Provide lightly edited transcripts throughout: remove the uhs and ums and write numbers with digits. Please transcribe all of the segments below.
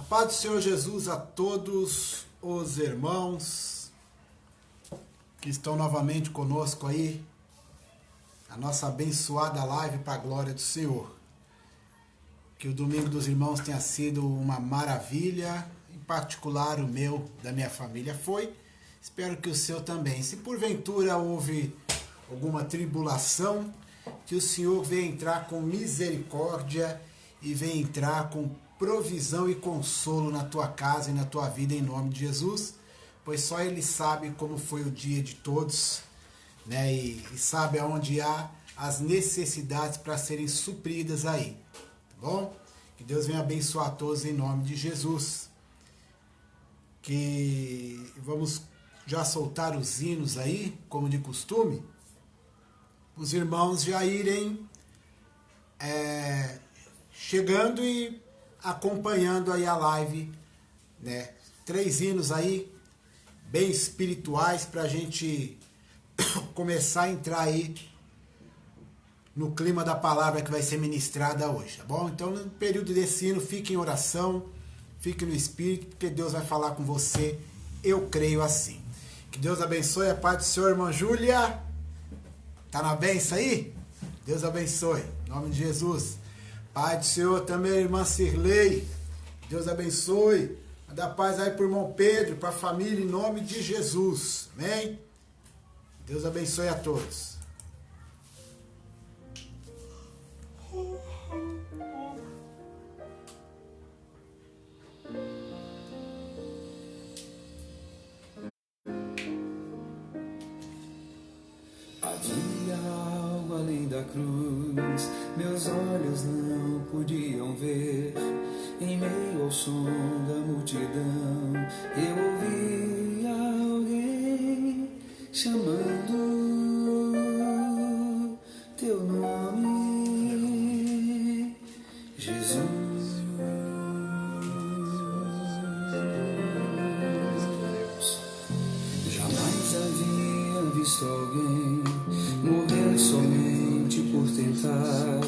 paz do Senhor Jesus a todos os irmãos que estão novamente conosco aí, a nossa abençoada live para a glória do Senhor. Que o Domingo dos Irmãos tenha sido uma maravilha, em particular o meu, da minha família foi. Espero que o seu também. Se porventura houve alguma tribulação, que o Senhor venha entrar com misericórdia e venha entrar com provisão e consolo na tua casa e na tua vida em nome de Jesus, pois só Ele sabe como foi o dia de todos, né? E sabe aonde há as necessidades para serem supridas aí, tá bom? Que Deus venha abençoar a todos em nome de Jesus. Que vamos já soltar os hinos aí, como de costume, os irmãos já irem chegando e acompanhando aí a live, né? 3 hinos aí, bem espirituais, para a gente começar a entrar aí no clima da palavra que vai ser ministrada hoje, tá bom? Então, no período desse hino, fique em oração, fique no Espírito, porque Deus vai falar com você, eu creio assim. Que Deus abençoe, a paz do Senhor, irmã Júlia. Tá na benção aí? Deus abençoe, em nome de Jesus. Pai do Senhor também, irmã Cirlei. Deus abençoe. Manda paz aí para o irmão Pedro, para a família, em nome de Jesus. Amém? Deus abençoe a todos. Havia algo além da cruz, meus olhos não podiam ver. Em meio ao som da multidão, eu ouvi alguém chamando teu nome, Jesus. Jamais havia visto alguém morrer somente por tentar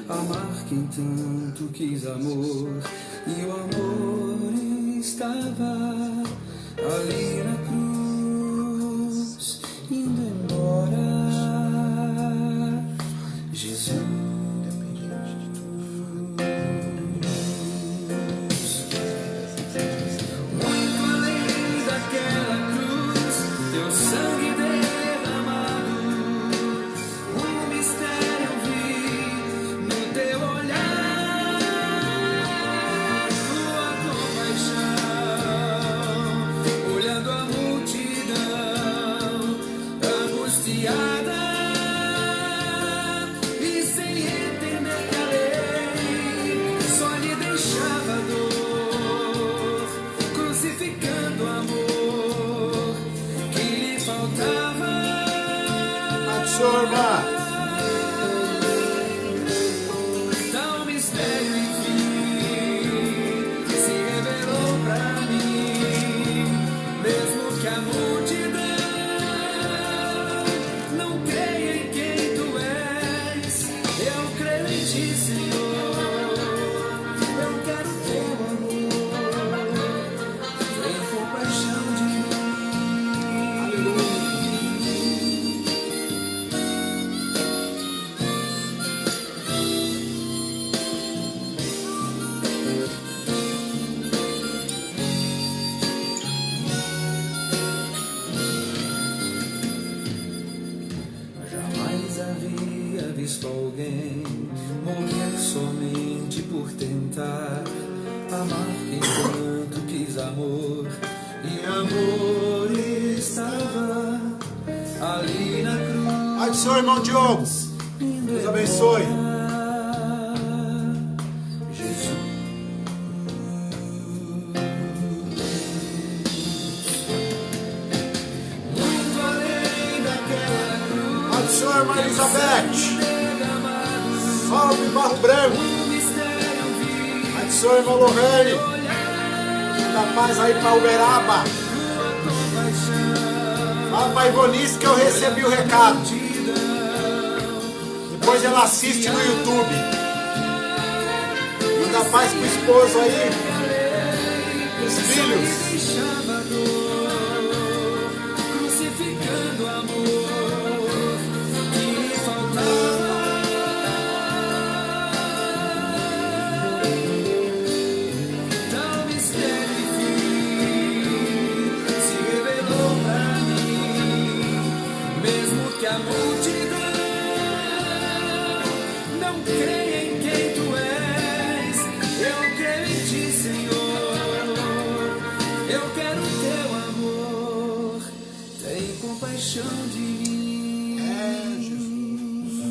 amar quem tanto quis amor, e o amor estava ali na cruz, indo embora. Jesus, muito além daquela cruz, teu sangue tão mistério enfim se revelou pra mim, mesmo que a multidão não creia em quem tu és, eu creio em ti, Senhor. Eu quero teu amor, vem compaixão de mim. Visto alguém morrer somente por tentar amar quem tanto quis amor, e amor estava ali na cruz. Pai do Senhor, irmão Diogo. Deus abençoe. Jesus. Muito além daquela cruz. Pai do Senhor, irmã Elizabeth. Salve, Barro Branco. Pai do Senhor, irmão Lorraine. Dá paz aí para Uberaba. Fala para Ivonice que eu recebi o recado. Depois ela assiste no YouTube. Manda paz pro esposo aí. filhos. me deixava dor, crucificando o amor que me faltava. Tal mistério e fim se revelou pra mim, mesmo que a multidão não creia em quem tu és. Eu creio em ti, Senhor. Eu quero teu amor. Tem compaixão de mim. É, Jesus.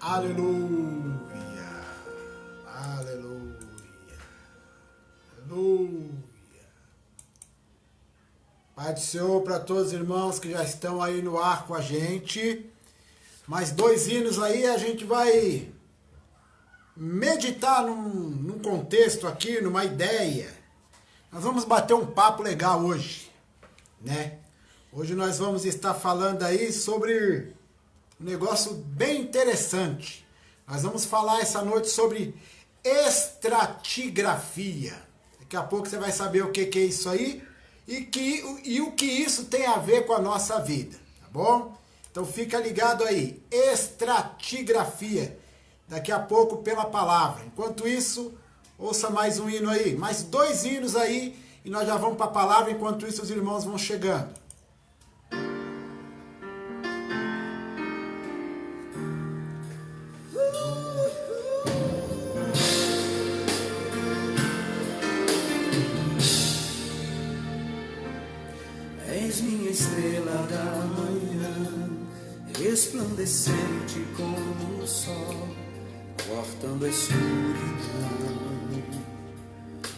Aleluia. Aleluia. Aleluia. Pai do Senhor para todos os irmãos que já estão aí no ar com a gente. Mais 2 hinos aí, a gente vai meditar num contexto aqui, numa ideia. Nós vamos bater um papo legal hoje, né? Hoje nós vamos estar falando aí sobre um negócio bem interessante. Nós vamos falar essa noite sobre estratigrafia. Daqui a pouco você vai saber o que é isso aí e o que isso tem a ver com a nossa vida, tá bom? Então fica ligado aí, estratigrafia, daqui a pouco pela palavra. Enquanto isso, ouça mais um hino aí, mais 2 hinos aí, e nós já vamos para a palavra, enquanto isso os irmãos vão chegando. És minha estrela da manhã, resplandecente como o sol, cortando a escuridão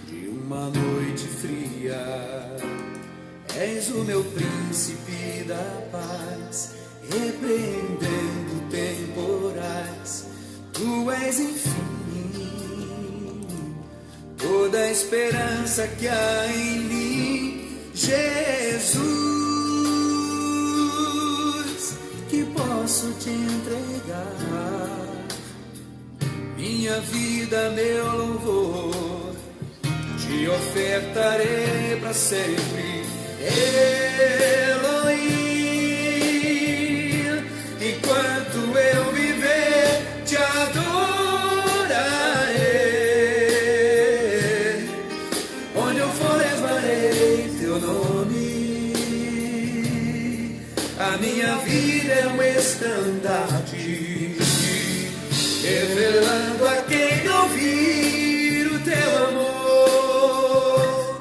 de uma noite fria. És o meu príncipe da paz, repreendendo temporais. Tu és, enfim, toda a esperança que há em mim, Jesus, que posso te entregar minha vida, meu louvor, te ofertarei para sempre. Elohim, enquanto eu viver, te adorarei. Onde eu for, levarei teu nome. A minha vida é um estandarte, revelando a quem ouvir o teu amor.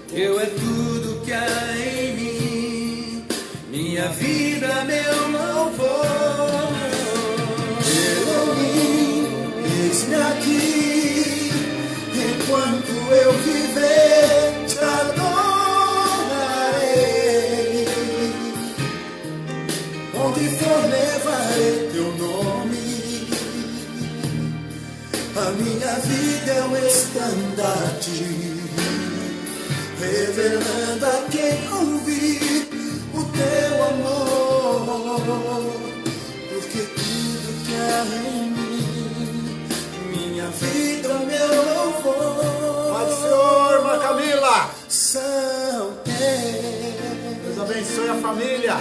Teu é tudo que há em mim, minha vida, meu louvor. Elohim, eis-me aqui, enquanto eu viver, te adorarei. Onde for, levarei teu nome. A minha vida é um estandarte, revelando a quem ouvir o teu amor. Porque tudo que há em mim, minha vida, meu louvor. Pai do Senhor, irmã Camila. São teus. Deus abençoe a família.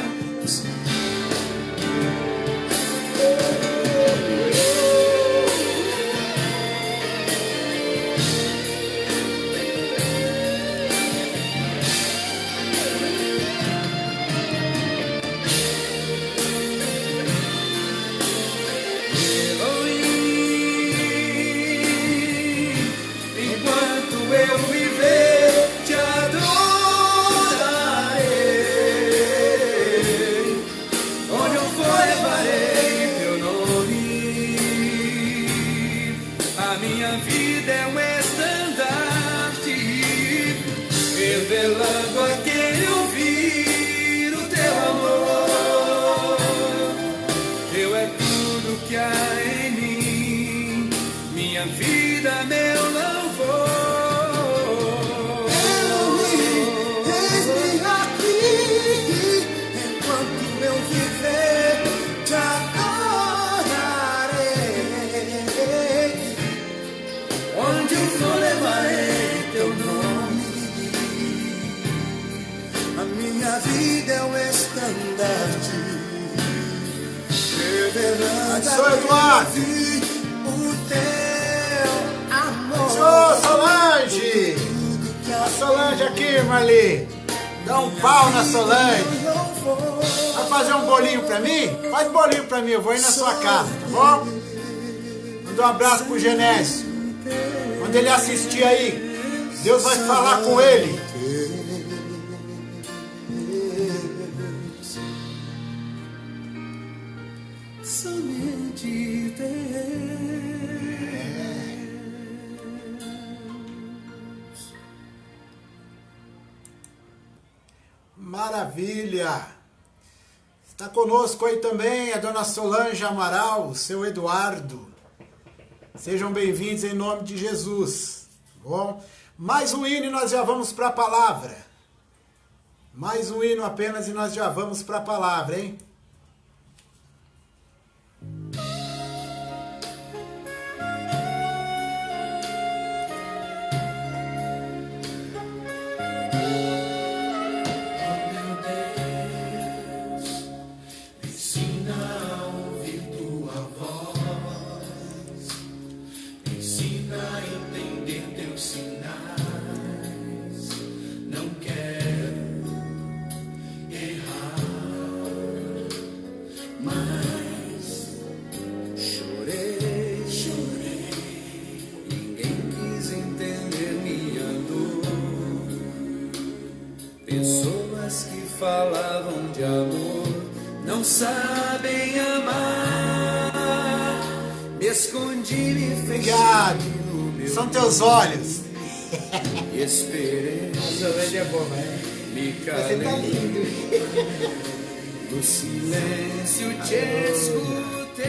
Revelando a quem ouvir o teu amor. Teu é tudo que há em mim, minha vida, meu louvor. Elohim, eis-me aqui, enquanto eu viver, te adorarei. eu levarei teu nome. A minha vida é um estandarte, Sou Eduardo. o teu amor. Sou Solange. A Solange aqui, Marli. Dá um pau na Solange. Vai fazer um bolinho pra mim? Faz bolinho pra mim, eu vou ir na sua casa, tá bom? Manda um abraço pro Genésio. Quando ele assistir aí, Deus vai falar com ele. Somente Deus. Maravilha! Está conosco aí também a dona Solange Amaral, o seu Eduardo. Sejam bem-vindos em nome de Jesus. Bom, mais um hino e nós já vamos para a palavra. Mais um hino apenas e nós já vamos para a palavra, hein? Pessoas que falavam de amor não sabem amar. Me escondi, me fechei. Obrigado. São teus olhos. E esperei. Solange é boa, né? Me Você tá calei. lindo. No silêncio te escutei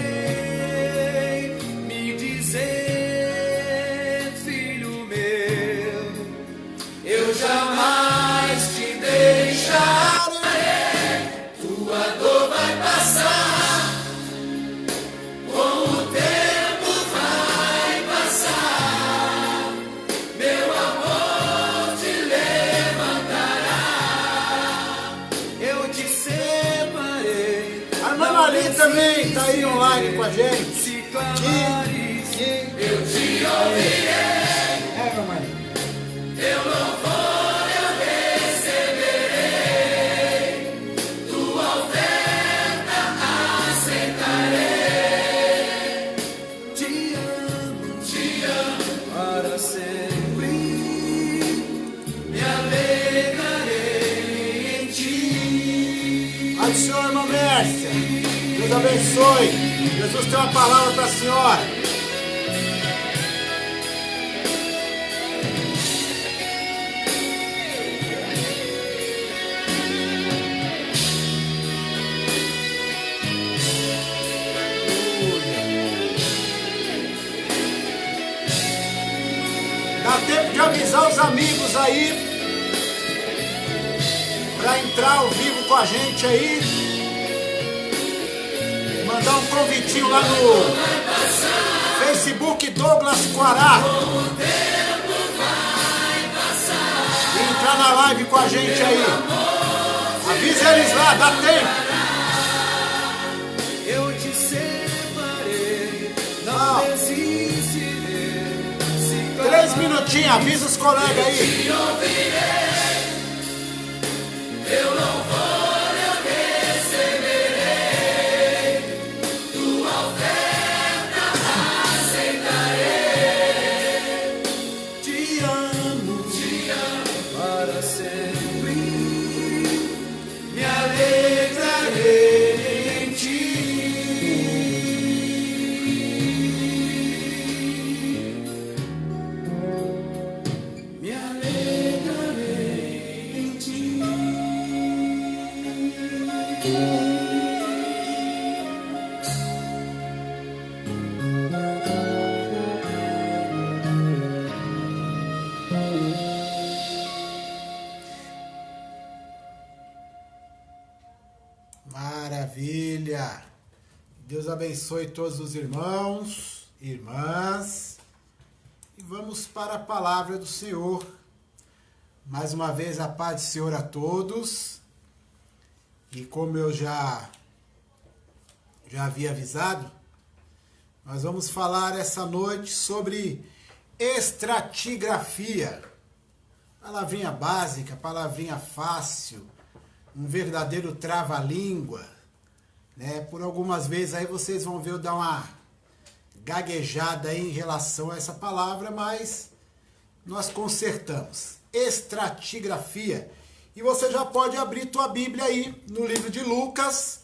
me dizer, filho meu, eu jamais te deixarei. Tua dor vai passar, com o tempo vai passar, meu amor te levantará. Eu te separei. A irmã Marli também tá aí online com a gente. Se clamares, eu te ouvirei. É, irmã Marli. Teu louvor eu receberei. Tua oferta aceitarei. Te amo para sempre. Me alegrarei em ti. Pai do Senhor, irmã Mércia. Deus abençoe. Jesus tem uma palavra para a senhora. Dá tempo de avisar os amigos aí para entrar ao vivo com a gente aí. Mandar um convitinho lá no Facebook Douglas Quará. E entrar na live com a gente aí. Avisa eles lá, dá tempo. Eu te separei, Não. não desistirei. Se 3 minutinhos, avisa os colegas aí. te ouvirei, teu louvor eu receberei, tua oferta aceitarei. Te amo para sempre, me alegrarei em ti. Me alegrarei em ti. Maravilha. Deus abençoe todos os irmãos, irmãs. E vamos para a palavra do Senhor. Mais uma vez, a paz do Senhor a todos. E como eu já havia avisado, nós vamos falar essa noite sobre estratigrafia. Palavrinha básica, palavrinha fácil, um verdadeiro trava-língua, né? Por algumas vezes aí vocês vão ver eu dar uma gaguejada aí em relação a essa palavra, mas nós consertamos. Estratigrafia. E você já pode abrir tua Bíblia aí no livro de Lucas,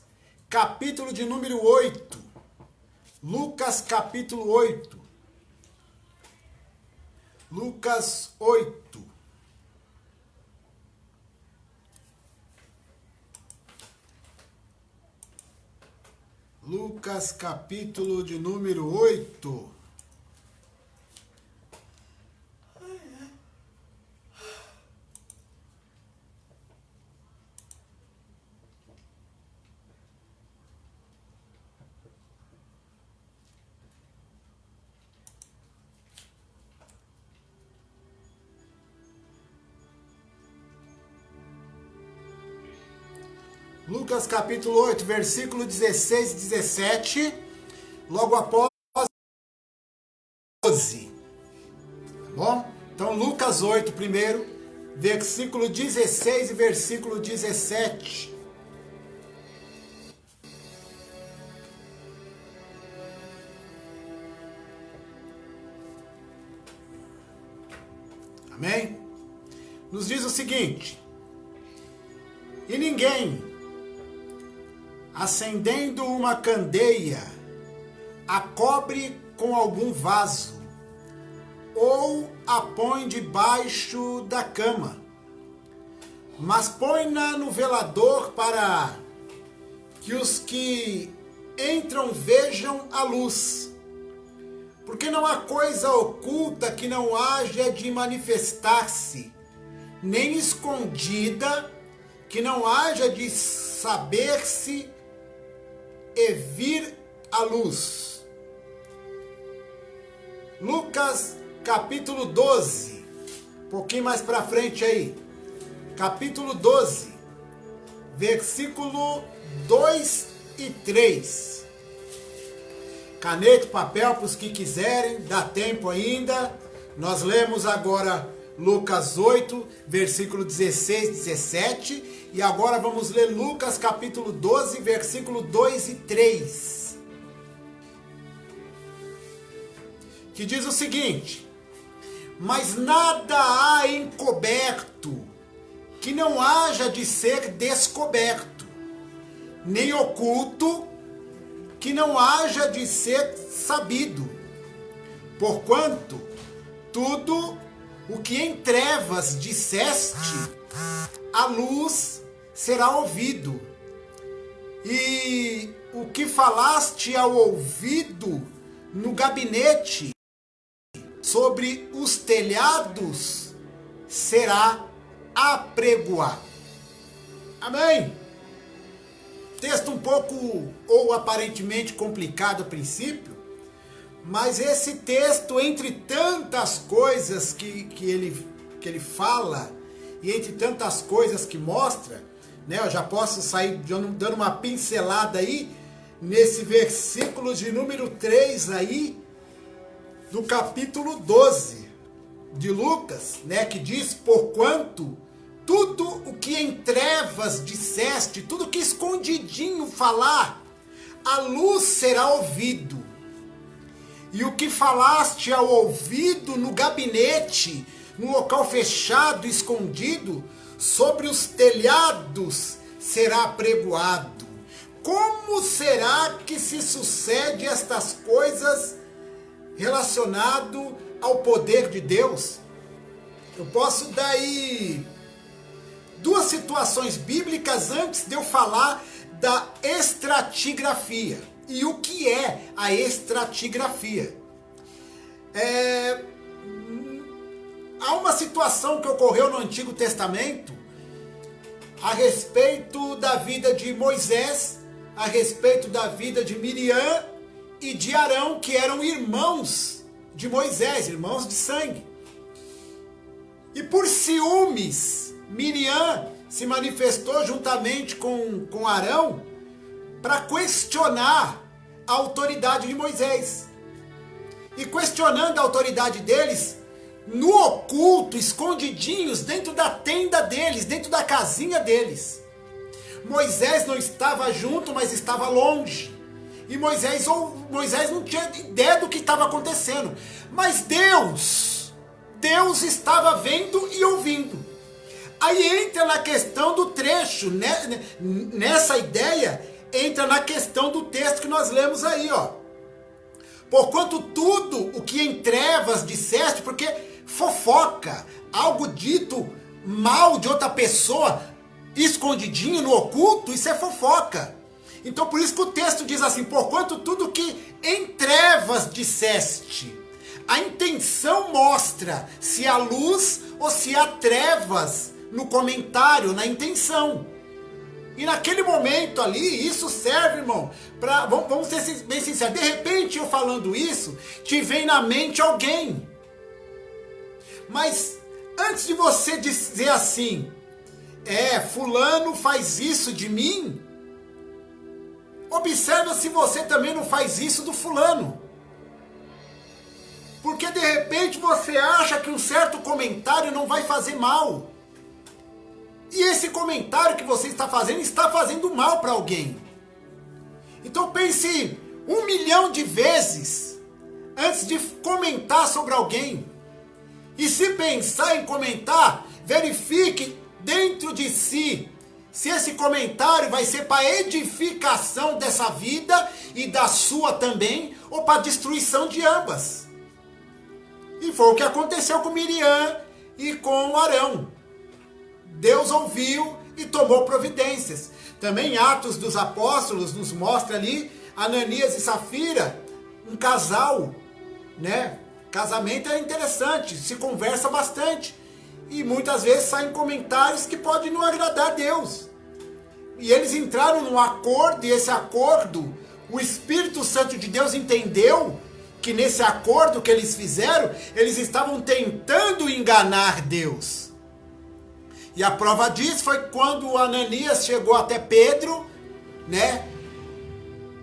capítulo de número 8. Lucas, capítulo 8. Lucas 8. Lucas, capítulo de número 8. Lucas capítulo 8, versículo 16 e 17, logo após 12. Tá bom? Então, Lucas 8 primeiro, versículo 16 e versículo 17. Amém? Nos diz o seguinte: e ninguém, acendendo uma candeia, a cobre com algum vaso, ou a põe debaixo da cama, mas põe-na no velador para que os que entram vejam a luz. Porque não há coisa oculta que não haja de manifestar-se, nem escondida que não haja de saber-se e vir à luz. Lucas capítulo 12, um pouquinho mais para frente aí, capítulo 12, versículo 2 e 3. Caneta e papel para os que quiserem, dá tempo ainda. Nós lemos agora Lucas 8, versículo 16 e 17. E agora vamos ler Lucas capítulo 12, versículo 2 e 3. Que diz o seguinte: mas nada há encoberto que não haja de ser descoberto, nem oculto que não haja de ser sabido. Porquanto tudo o que em trevas disseste, a luz será ouvido, e o que falaste ao ouvido no gabinete, sobre os telhados, será apregoado. Amém? Texto um pouco ou aparentemente complicado a princípio, mas esse texto, entre tantas coisas que ele fala, e entre tantas coisas que mostra, né, eu já posso sair dando uma pincelada aí, nesse versículo de número 3 aí, do capítulo 12 de Lucas, né, que diz: porquanto tudo o que em trevas disseste, tudo que escondidinho falar, a luz será ouvido. E o que falaste ao ouvido no gabinete, no local fechado, escondido, sobre os telhados será apregoado. Como será que se sucede estas coisas relacionado ao poder de Deus? Eu posso dar aí duas situações bíblicas antes de eu falar da estratigrafia. E o que é a estratigrafia? Há uma situação que ocorreu no Antigo Testamento a respeito da vida de Moisés, a respeito da vida de Miriam e de Arão, que eram irmãos de Moisés, irmãos de sangue. E por ciúmes, Miriam se manifestou juntamente com Arão para questionar a autoridade de Moisés. E questionando a autoridade deles, no oculto, escondidinhos, dentro da tenda deles, dentro da casinha deles. Moisés não estava junto, mas estava longe. E Moisés não tinha ideia do que estava acontecendo. Mas Deus estava vendo e ouvindo. Aí entra na questão do trecho, né? Nessa ideia, entra na questão do texto que nós lemos aí, ó. Porquanto tudo o que em trevas disseste, porque fofoca, algo dito mal de outra pessoa, escondidinho no oculto, isso é fofoca. Então por isso que o texto diz assim, porquanto tudo que em trevas disseste. A intenção mostra se há luz ou se há trevas no comentário, na intenção. E naquele momento ali, isso serve, irmão, para, vamos ser bem sinceros, de repente eu falando isso, te vem na mente alguém. Mas antes de você dizer assim, fulano faz isso de mim, observa se você também não faz isso do fulano. Porque de repente você acha que um certo comentário não vai fazer mal. E esse comentário que você está fazendo mal para alguém. Então pense 1 milhão de vezes antes de comentar sobre alguém. E se pensar em comentar, verifique dentro de si se esse comentário vai ser para edificação dessa vida e da sua também, ou para destruição de ambas. E foi o que aconteceu com Miriam e com Arão. Deus ouviu e tomou providências. Também Atos dos Apóstolos nos mostra ali Ananias e Safira, um casal, né? Casamento é interessante, se conversa bastante. E muitas vezes saem comentários que podem não agradar a Deus. E eles entraram num acordo, e esse acordo, o Espírito Santo de Deus entendeu que nesse acordo que eles fizeram, eles estavam tentando enganar Deus. E a prova disso foi quando Ananias chegou até Pedro, né,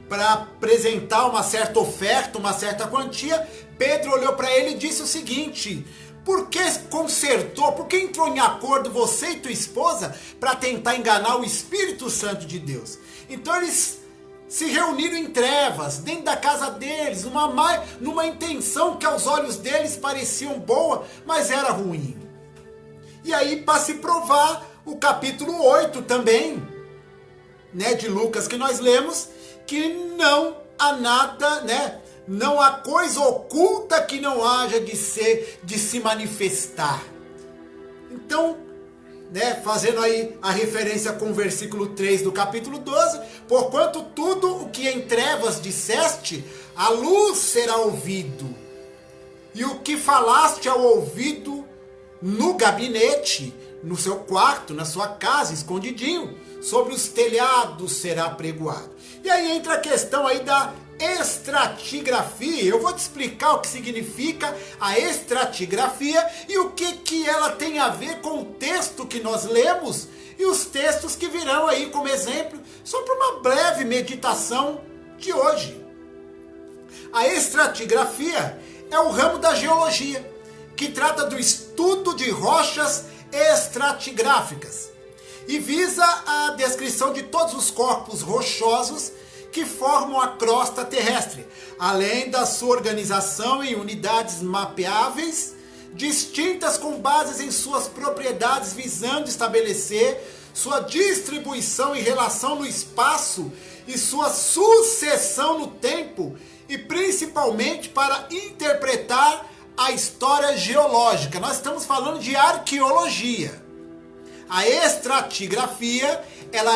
para apresentar uma certa oferta, uma certa quantia. Pedro olhou para ele e disse o seguinte: por que consertou, por que entrou em acordo você e tua esposa para tentar enganar o Espírito Santo de Deus? Então eles se reuniram em trevas, dentro da casa deles, numa intenção que aos olhos deles pareciam boa, mas era ruim. E aí, para se provar, o capítulo 8 também, né, de Lucas que nós lemos, que não há nada, né, não há coisa oculta que não haja de se manifestar. Então, né, fazendo aí a referência com o versículo 3 do capítulo 12, porquanto tudo o que em trevas disseste, a luz será ouvido, e o que falaste ao ouvido no gabinete, no seu quarto, na sua casa, escondidinho, sobre os telhados será pregoado. E aí entra a questão aí da estratigrafia. Eu vou te explicar o que significa a estratigrafia e o que ela tem a ver com o texto que nós lemos e os textos que virão aí como exemplo, só para uma breve meditação de hoje. A estratigrafia é o ramo da geologia, que trata do estudo de rochas estratigráficas e visa a descrição de todos os corpos rochosos que formam a crosta terrestre, além da sua organização em unidades mapeáveis, distintas com bases em suas propriedades, visando estabelecer sua distribuição e relação no espaço e sua sucessão no tempo, e principalmente para interpretar a história geológica. Nós estamos falando de arqueologia. A estratigrafia, ela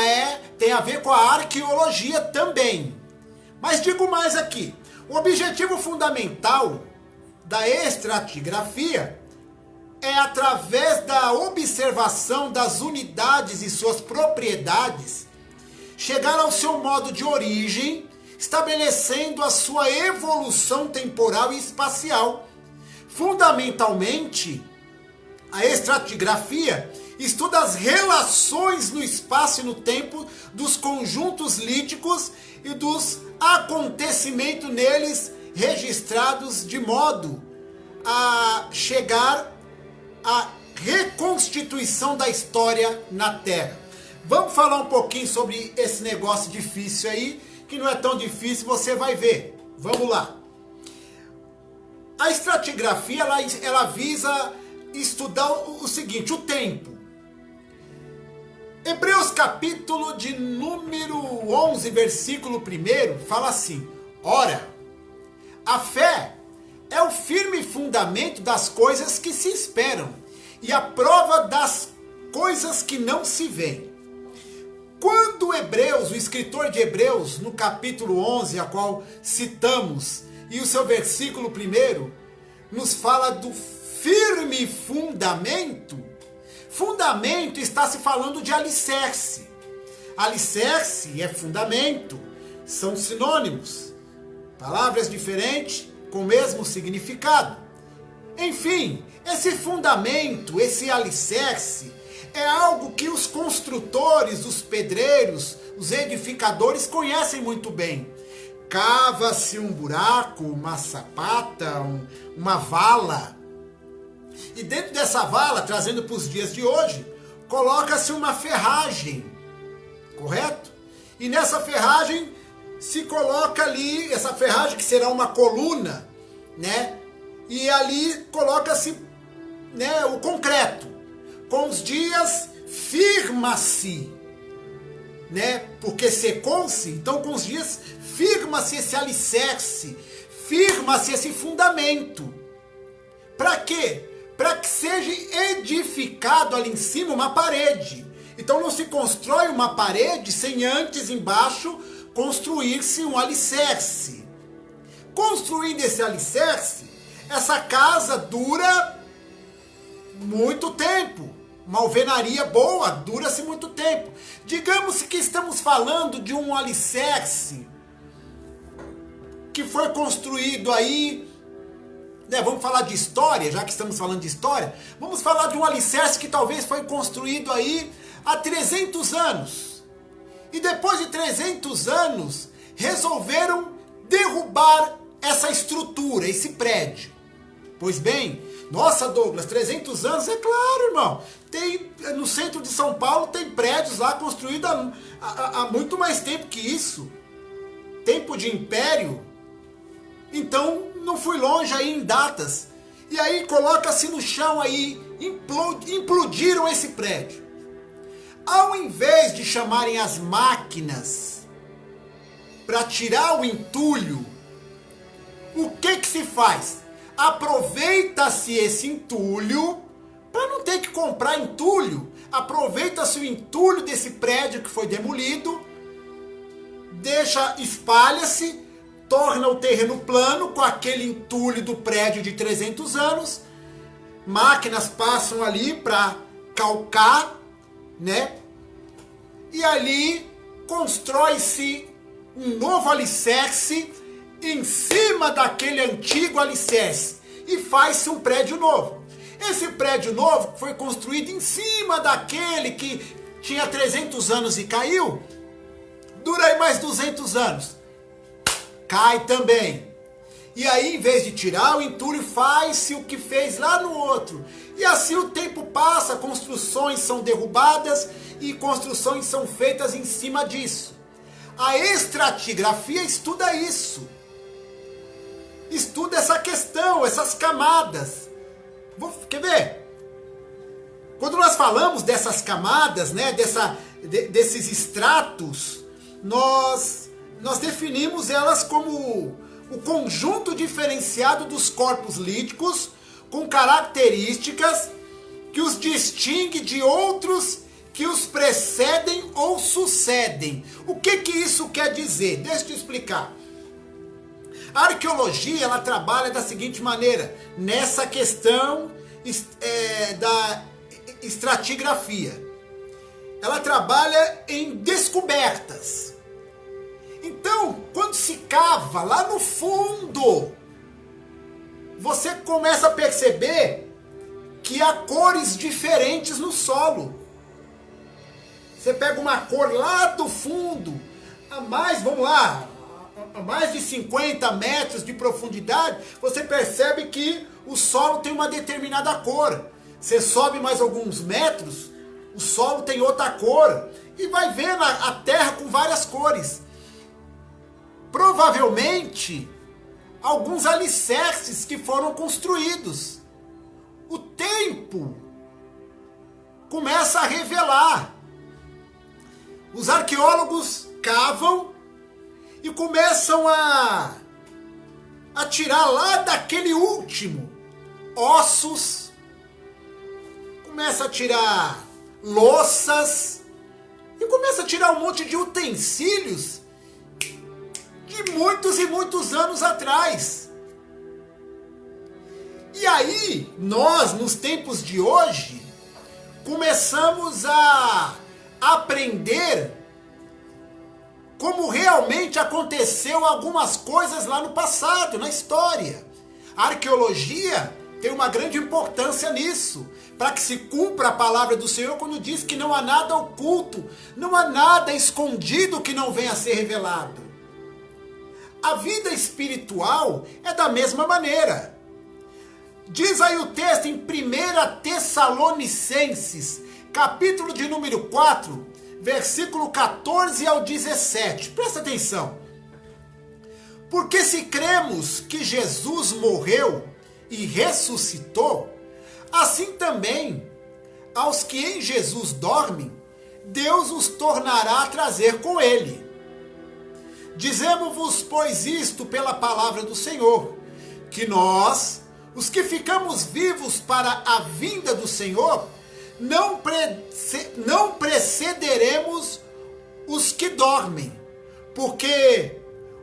tem a ver com a arqueologia também. Mas digo mais aqui, o objetivo fundamental da estratigrafia é, através da observação das unidades e suas propriedades, chegar ao seu modo de origem, estabelecendo a sua evolução temporal e espacial. Fundamentalmente, a estratigrafia estuda as relações no espaço e no tempo dos conjuntos líticos e dos acontecimentos neles registrados, de modo a chegar à reconstituição da história na Terra. Vamos falar um pouquinho sobre esse negócio difícil aí, que não é tão difícil, você vai ver. Vamos lá. A estratigrafia, ela visa estudar o seguinte, o tempo. Hebreus capítulo de número 11, versículo 1, fala assim: ora, a fé é o firme fundamento das coisas que se esperam e a prova das coisas que não se veem. Quando Hebreus, o escritor de Hebreus, no capítulo 11, a qual citamos, e o seu versículo 1, nos fala do firme fundamento, fundamento está se falando de alicerce. Alicerce é fundamento, são sinônimos, palavras diferentes com o mesmo significado. Enfim, esse fundamento, esse alicerce, é algo que os construtores, os pedreiros, os edificadores conhecem muito bem. Cava-se um buraco, uma sapata, uma vala. E dentro dessa vala, trazendo para os dias de hoje, coloca-se uma ferragem, correto? E nessa ferragem se coloca ali, essa ferragem que será uma coluna, né? E ali coloca-se, né, o concreto. Com os dias firma-se, né? Porque secou-se, então com os dias firma-se esse alicerce, firma-se esse fundamento. Para quê? Para que seja edificado ali em cima uma parede. Então não se constrói uma parede sem antes embaixo construir-se um alicerce. Construindo esse alicerce, essa casa dura muito tempo. Uma alvenaria boa dura-se muito tempo. Digamos que estamos falando de um alicerce que foi construído aí, né, vamos falar de história, já que estamos falando de história, vamos falar de um alicerce que talvez foi construído aí há 300 anos. E depois de 300 anos, resolveram derrubar essa estrutura, esse prédio. Pois bem, nossa, Douglas, 300 anos, é claro, irmão. Tem, no centro de São Paulo tem prédios lá construídos há muito mais tempo que isso. Tempo de império. Então, não fui longe aí em datas. E aí coloca-se no chão aí, implodiram esse prédio. Ao invés de chamarem as máquinas para tirar o entulho, o que se faz? Aproveita-se esse entulho, para não ter que comprar entulho, aproveita-se o entulho desse prédio que foi demolido, espalha-se, torna o terreno plano com aquele entulho do prédio de 300 anos, máquinas passam ali para calcar, né? E ali constrói-se um novo alicerce em cima daquele antigo alicerce e faz-se um prédio novo. Esse prédio novo foi construído em cima daquele que tinha 300 anos e caiu, dura aí mais 200 anos, cai também. E aí, em vez de tirar o entulho, faz-se o que fez lá no outro. E assim o tempo passa, construções são derrubadas e construções são feitas em cima disso. A estratigrafia estuda isso. Estuda essa questão, essas camadas. Quer ver? Quando nós falamos dessas camadas, né, desses estratos, nós definimos elas como o conjunto diferenciado dos corpos líticos com características que os distingue de outros que os precedem ou sucedem. O que isso quer dizer? Deixa eu te explicar. A arqueologia, ela trabalha da seguinte maneira, nessa questão da estratigrafia. Ela trabalha em descobertas. Então, quando se cava lá no fundo, você começa a perceber que há cores diferentes no solo. Você pega uma cor lá do fundo, a mais, vamos lá, a mais de 50 metros de profundidade, você percebe que o solo tem uma determinada cor. Você sobe mais alguns metros, o solo tem outra cor. E vai vendo a terra com várias cores. Provavelmente, alguns alicerces que foram construídos. O tempo começa a revelar. Os arqueólogos cavam e começam a tirar lá daquele último ossos, começa a tirar louças e começa a tirar um monte de utensílios de muitos e muitos anos atrás. E aí, nós, nos tempos de hoje, começamos a aprender como realmente aconteceu algumas coisas lá no passado, na história. A arqueologia tem uma grande importância nisso, para que se cumpra a palavra do Senhor quando diz que não há nada oculto, não há nada escondido que não venha a ser revelado. A vida espiritual é da mesma maneira. Diz aí o texto em 1 Tessalonicenses, capítulo de número 4, versículo 14 ao 17. Presta atenção. Porque se cremos que Jesus morreu e ressuscitou, assim também aos que em Jesus dormem, Deus os tornará a trazer com ele. Dizemos-vos, pois, isto pela palavra do Senhor, que nós, os que ficamos vivos para a vinda do Senhor, não precederemos os que dormem, porque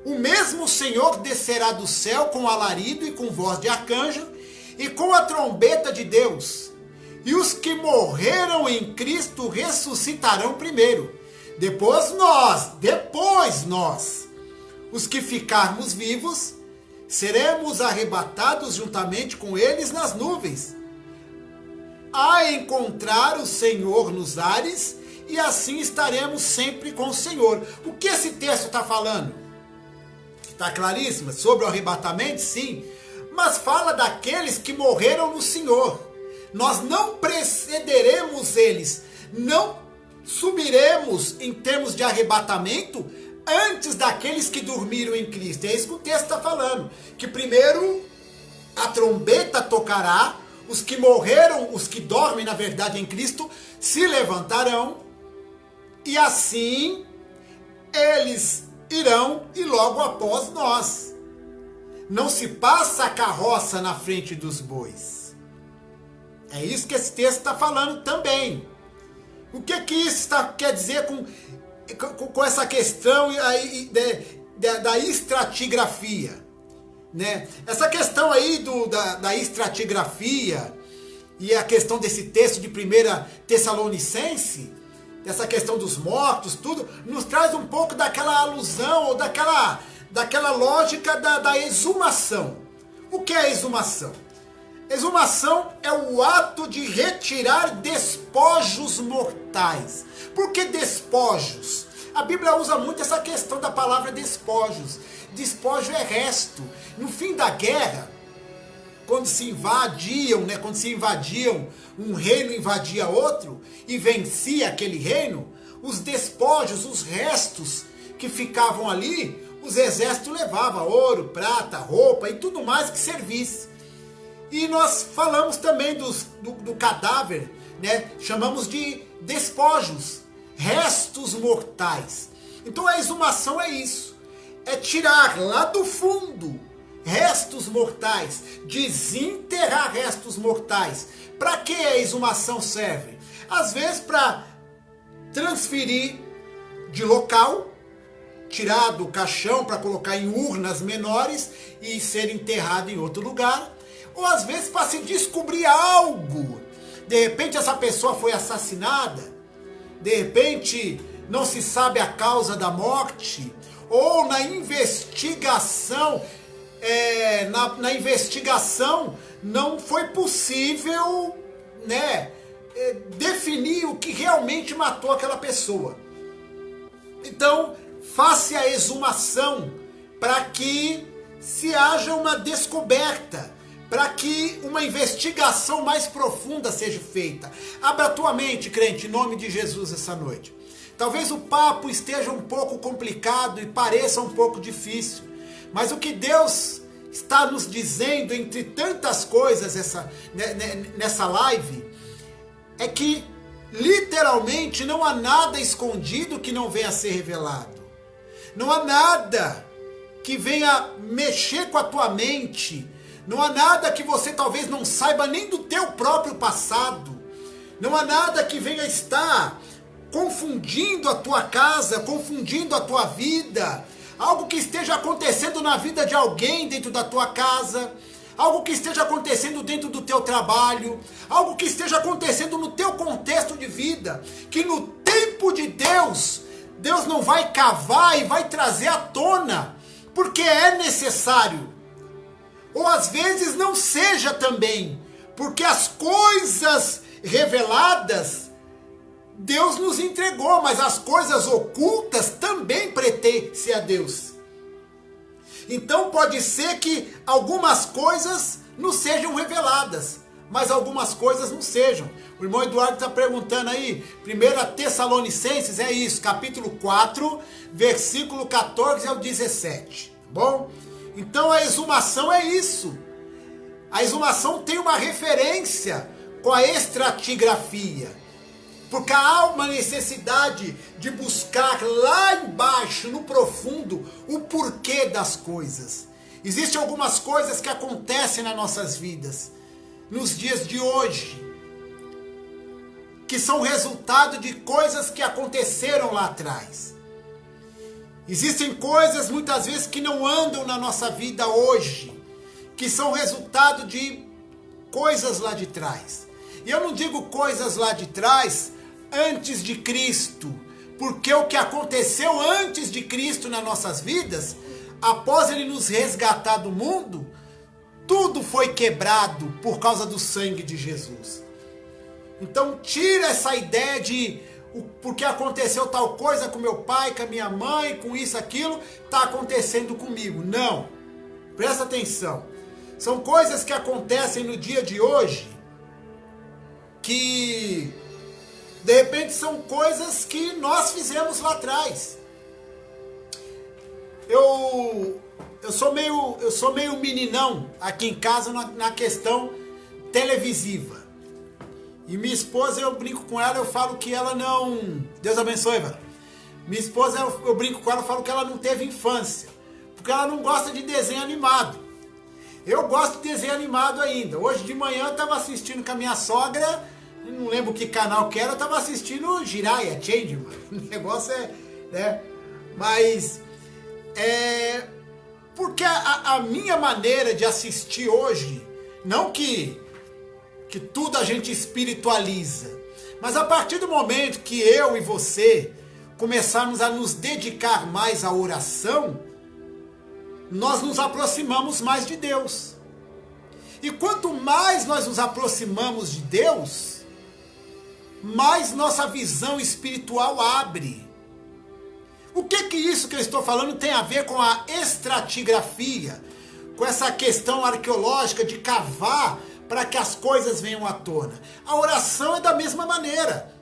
o mesmo Senhor descerá do céu com alarido e com voz de arcanjo e com a trombeta de Deus, e os que morreram em Cristo ressuscitarão primeiro. Depois nós, os que ficarmos vivos, seremos arrebatados juntamente com eles nas nuvens, a encontrar o Senhor nos ares, e assim estaremos sempre com o Senhor. O que esse texto está falando? Está claríssimo? Sobre o arrebatamento, sim. Mas fala daqueles que morreram no Senhor. Nós não precederemos eles, não subiremos em termos de arrebatamento antes daqueles que dormiram em Cristo. É isso que o texto está falando. Que primeiro a trombeta tocará, os que morreram, os que dormem na verdade em Cristo, se levantarão, e assim eles irão, e logo após nós. Não se passa a carroça na frente dos bois. É isso que esse texto está falando também. O que isso quer dizer com essa questão aí da estratigrafia? Né? Essa questão aí da estratigrafia e a questão desse texto de 1 Tessalonicense, dessa questão dos mortos, tudo, nos traz um pouco daquela alusão ou daquela lógica da exumação. O que é a exumação? Exumação é o ato de retirar despojos mortais. Por que despojos? A Bíblia usa muito essa questão da palavra despojos. Despojo é resto. No fim da guerra, quando se invadiam, um reino invadia outro e vencia aquele reino, os despojos, os restos que ficavam ali, os exércitos levavam ouro, prata, roupa e tudo mais que servisse. E nós falamos também do cadáver, né? Chamamos de despojos, restos mortais. Então a exumação é isso, é tirar lá do fundo restos mortais, desenterrar restos mortais. Para que a exumação serve? Às vezes para transferir de local, tirar do caixão para colocar em urnas menores e ser enterrado em outro lugar, ou às vezes para se descobrir algo. De repente essa pessoa foi assassinada, de repente não se sabe a causa da morte, ou na investigação na investigação não foi possível, né, definir o que realmente matou aquela pessoa. Então, faça a exumação para que se haja uma descoberta, para que uma investigação mais profunda seja feita. Abra a tua mente, crente, em nome de Jesus, essa noite. Talvez o papo esteja um pouco complicado e pareça um pouco difícil, mas o que Deus está nos dizendo, entre tantas coisas nessa live, é que literalmente não há nada escondido que não venha a ser revelado. Não há nada que venha mexer com a tua mente. Não há nada que você talvez não saiba nem do teu próprio passado. Não há nada que venha estar confundindo a tua casa, confundindo a tua vida. Algo que esteja acontecendo na vida de alguém dentro da tua casa. Algo que esteja acontecendo dentro do teu trabalho. Algo que esteja acontecendo no teu contexto de vida. Que no tempo de Deus, Deus não vai cavar e vai trazer à tona. Porque é necessário. Ou às vezes não seja também. Porque as coisas reveladas Deus nos entregou, mas as coisas ocultas também pertencem a Deus. Então pode ser que algumas coisas não sejam reveladas, mas algumas coisas não sejam. O irmão Eduardo está perguntando aí, 1 Tessalonicenses, é isso, capítulo 4, versículo 14 ao 17, tá bom? Então a exumação é isso. A exumação tem uma referência com a estratigrafia. Porque há uma necessidade de buscar lá embaixo, no profundo, o porquê das coisas. Existem algumas coisas que acontecem nas nossas vidas, nos dias de hoje, que são resultado de coisas que aconteceram lá atrás. Existem coisas, muitas vezes, que não andam na nossa vida hoje, que são resultado de coisas lá de trás. E eu não digo coisas lá de trás antes de Cristo, porque o que aconteceu antes de Cristo nas nossas vidas, após ele nos resgatar do mundo, tudo foi quebrado por causa do sangue de Jesus. Então tira essa ideia de porque aconteceu tal coisa com meu pai, com a minha mãe, com isso, aquilo, está acontecendo comigo. Não, presta atenção. São coisas que acontecem no dia de hoje, que de repente são coisas que nós fizemos lá atrás. Eu sou meio meninão aqui em casa na questão televisiva. E minha esposa, eu brinco com ela, eu falo que ela não... Deus abençoe, velho. Minha esposa, eu brinco com ela, eu falo que ela não teve infância. Porque ela não gosta de desenho animado. Eu gosto de desenho animado ainda. Hoje de manhã eu estava assistindo com a minha sogra, não lembro que canal que era, eu estava assistindo Jiraiya, Changeman. O negócio é... né? Mas... porque a minha maneira de assistir hoje, não que tudo a gente espiritualiza, mas a partir do momento que eu e você começarmos a nos dedicar mais à oração, nós nos aproximamos mais de Deus. E quanto mais nós nos aproximamos de Deus, mais nossa visão espiritual abre. O que isso que eu estou falando tem a ver com a estratigrafia, com essa questão arqueológica de cavar para que as coisas venham à tona? A oração é da mesma maneira.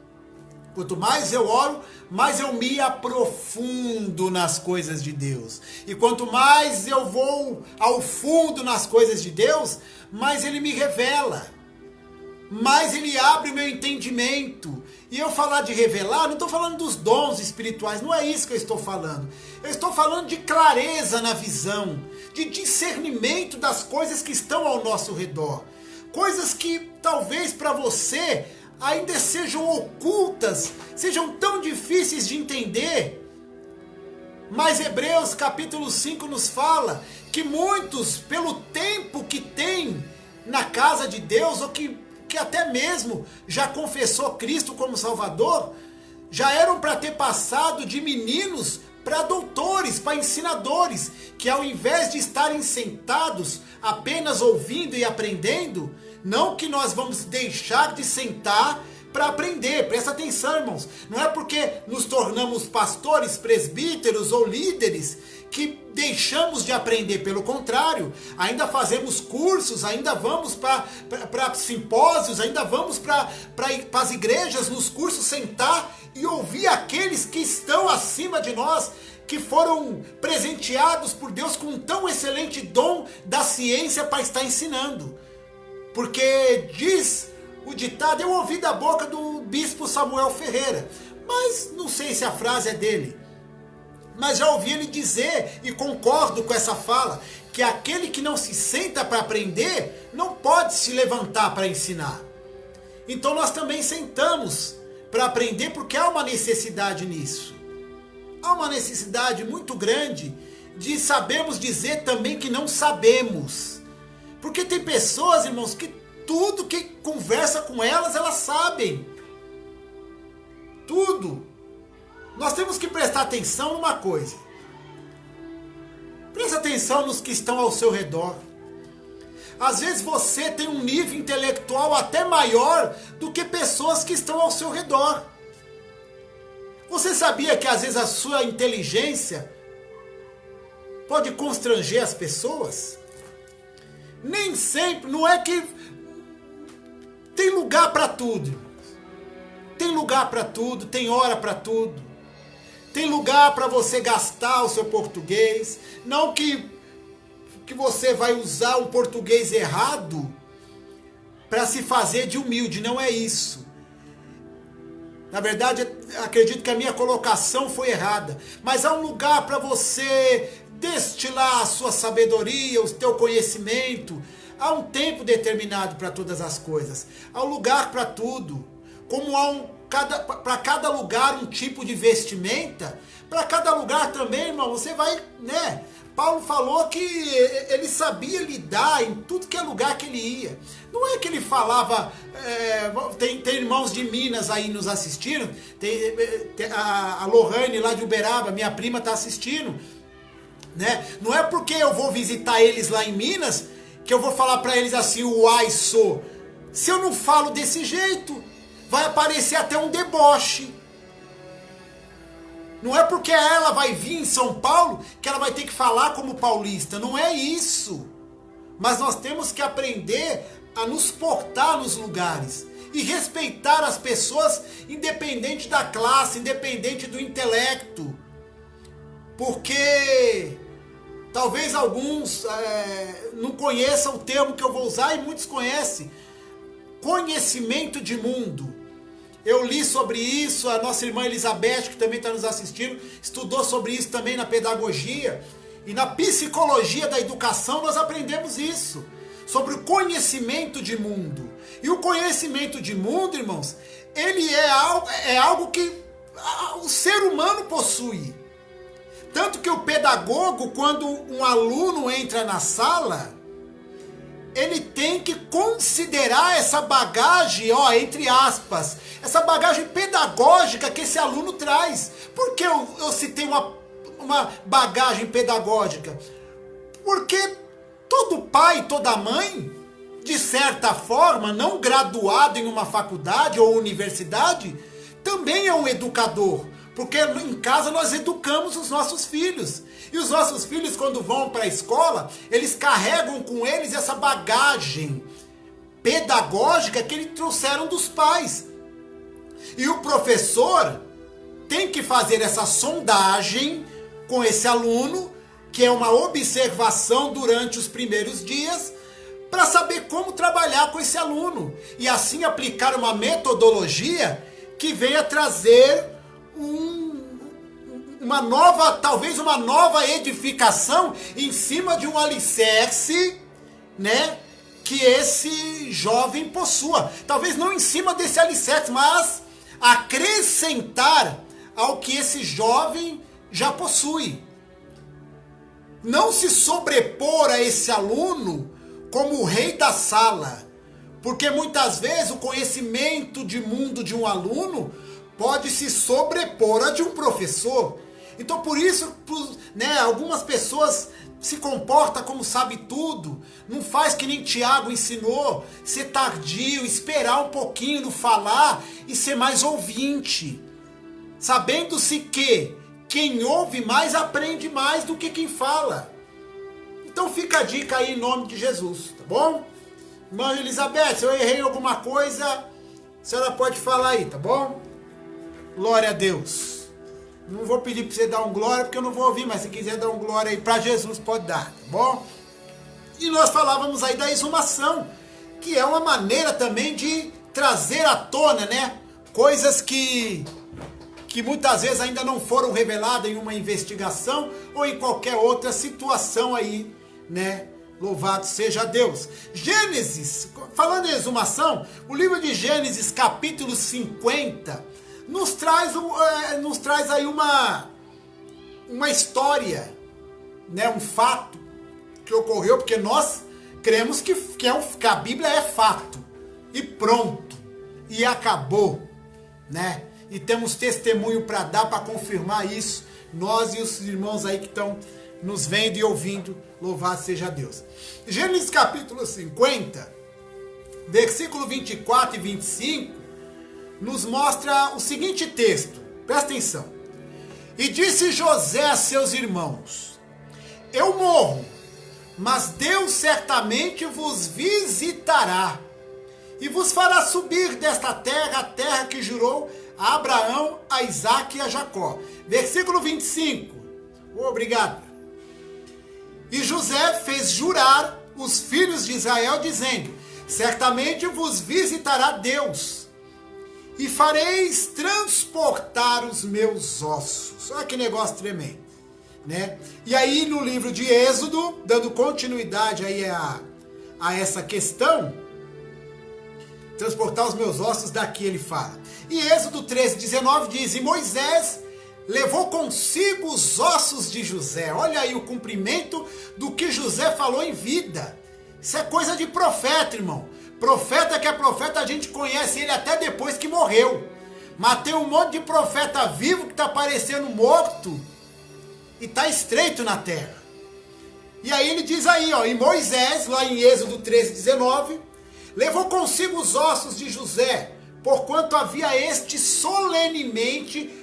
Quanto mais eu oro, mais eu me aprofundo nas coisas de Deus. E quanto mais eu vou ao fundo nas coisas de Deus, mais Ele me revela. Mais Ele abre o meu entendimento. E eu falar de revelar, não estou falando dos dons espirituais, não é isso que eu estou falando. Eu estou falando de clareza na visão, de discernimento das coisas que estão ao nosso redor. Coisas que talvez para você ainda sejam ocultas, sejam tão difíceis de entender. Mas Hebreus capítulo 5 nos fala que muitos, pelo tempo que tem na casa de Deus, ou que até mesmo já confessou Cristo como Salvador, já eram para ter passado de meninos para doutores, para ensinadores, que ao invés de estarem sentados apenas ouvindo e aprendendo, não que nós vamos deixar de sentar para aprender. Presta atenção, irmãos. Não é porque nos tornamos pastores, presbíteros ou líderes que deixamos de aprender. Pelo contrário, ainda fazemos cursos, ainda vamos para simpósios, ainda vamos para as igrejas, nos cursos, sentar e ouvir aqueles que estão acima de nós, que foram presenteados por Deus com um tão excelente dom da ciência para estar ensinando. Porque diz o ditado, eu ouvi da boca do bispo Samuel Ferreira, mas não sei se a frase é dele, mas já ouvi ele dizer, e concordo com essa fala, que aquele que não se senta para aprender, não pode se levantar para ensinar. Então nós também sentamos para aprender, porque há uma necessidade nisso. Há uma necessidade muito grande de sabermos dizer também que não sabemos. Porque tem pessoas, irmãos, que tudo que conversa com elas, elas sabem. Tudo. Nós temos que prestar atenção numa coisa. Presta atenção nos que estão ao seu redor. Às vezes você tem um nível intelectual até maior do que pessoas que estão ao seu redor. Você sabia que às vezes a sua inteligência pode constranger as pessoas? Nem sempre, não é que tem lugar para tudo. Tem lugar para tudo, tem hora para tudo. Tem lugar para você gastar o seu português. Não que você vai usar um português errado para se fazer de humilde, não é isso. Na verdade, acredito que a minha colocação foi errada. Mas há um lugar para você destilar a sua sabedoria, o teu conhecimento. Há um tempo determinado para todas as coisas. Há um lugar para tudo. Como há para cada lugar um tipo de vestimenta, para cada lugar também, irmão, você vai, né? Paulo falou que ele sabia lidar em tudo que é lugar que ele ia. Não é que ele falava, tem irmãos de Minas aí nos assistindo, tem a Lohane lá de Uberaba, minha prima está assistindo, né? Não é porque eu vou visitar eles lá em Minas que eu vou falar para eles assim, uai, sou. Se eu não falo desse jeito, vai aparecer até um deboche. Não é porque ela vai vir em São Paulo que ela vai ter que falar como paulista. Não é isso. Mas nós temos que aprender a nos portar nos lugares. E respeitar as pessoas independente da classe, independente do intelecto. Porque talvez alguns não conheçam o termo que eu vou usar e muitos conhecem. Conhecimento de mundo. Eu li sobre isso, a nossa irmã Elizabeth, que também está nos assistindo, estudou sobre isso também na pedagogia. E na psicologia da educação nós aprendemos isso, sobre o conhecimento de mundo. E o conhecimento de mundo, irmãos, ele é algo que o ser humano possui. Tanto que o pedagogo, quando um aluno entra na sala, ele tem que considerar essa bagagem, entre aspas, essa bagagem pedagógica que esse aluno traz. Por que eu citei uma bagagem pedagógica? Porque todo pai, toda mãe, de certa forma, não graduado em uma faculdade ou universidade, também é um educador. Porque em casa nós educamos os nossos filhos. E os nossos filhos, quando vão para a escola, eles carregam com eles essa bagagem pedagógica que eles trouxeram dos pais. E o professor tem que fazer essa sondagem com esse aluno, que é uma observação durante os primeiros dias, para saber como trabalhar com esse aluno. E assim aplicar uma metodologia que venha trazer talvez uma nova edificação em cima de um alicerce, né, que esse jovem possua. Talvez não em cima desse alicerce, mas acrescentar ao que esse jovem já possui. Não se sobrepor a esse aluno como o rei da sala, porque muitas vezes o conhecimento de mundo de um aluno pode se sobrepor a de um professor. Então por isso, né, algumas pessoas se comportam como sabe tudo, não faz que nem Tiago ensinou, ser tardio, esperar um pouquinho no falar e ser mais ouvinte, sabendo-se que quem ouve mais aprende mais do que quem fala. Então fica a dica aí em nome de Jesus, tá bom? Irmã Elizabeth, se eu errei alguma coisa, a senhora pode falar aí, tá bom? Glória a Deus. Não vou pedir para você dar um glória, porque eu não vou ouvir, mas se quiser dar um glória aí para Jesus, pode dar, tá bom? E nós falávamos aí da exumação, que é uma maneira também de trazer à tona, né? Coisas que muitas vezes ainda não foram reveladas em uma investigação ou em qualquer outra situação aí, né? Louvado seja Deus. Gênesis, falando em exumação, o livro de Gênesis, capítulo 50, nos traz aí uma história, né? Um fato que ocorreu, porque nós cremos que a Bíblia é fato, e pronto, e acabou, né? E temos testemunho para dar, para confirmar isso, nós e os irmãos aí que estão nos vendo e ouvindo, louvado seja Deus. Gênesis capítulo 50, versículo 24 e 25, nos mostra o seguinte texto, presta atenção. E disse José a seus irmãos: eu morro, mas Deus certamente vos visitará, e vos fará subir desta terra, a terra que jurou a Abraão, a Isaque e a Jacó. Versículo 25. Obrigado. E José fez jurar os filhos de Israel, dizendo: certamente vos visitará Deus, e fareis transportar os meus ossos. Olha que negócio tremendo, né? E aí no livro de Êxodo, dando continuidade aí a essa questão, transportar os meus ossos, daqui ele fala. E Êxodo 13:19 diz: e Moisés levou consigo os ossos de José. Olha aí o cumprimento do que José falou em vida. Isso é coisa de profeta, irmão. Profeta que é profeta, a gente conhece ele até depois que morreu. Mas tem um monte de profeta vivo que está parecendo morto e está estreito na terra. E aí ele diz aí, ó, e Moisés, lá em Êxodo 13:19, levou consigo os ossos de José, porquanto havia este solenemente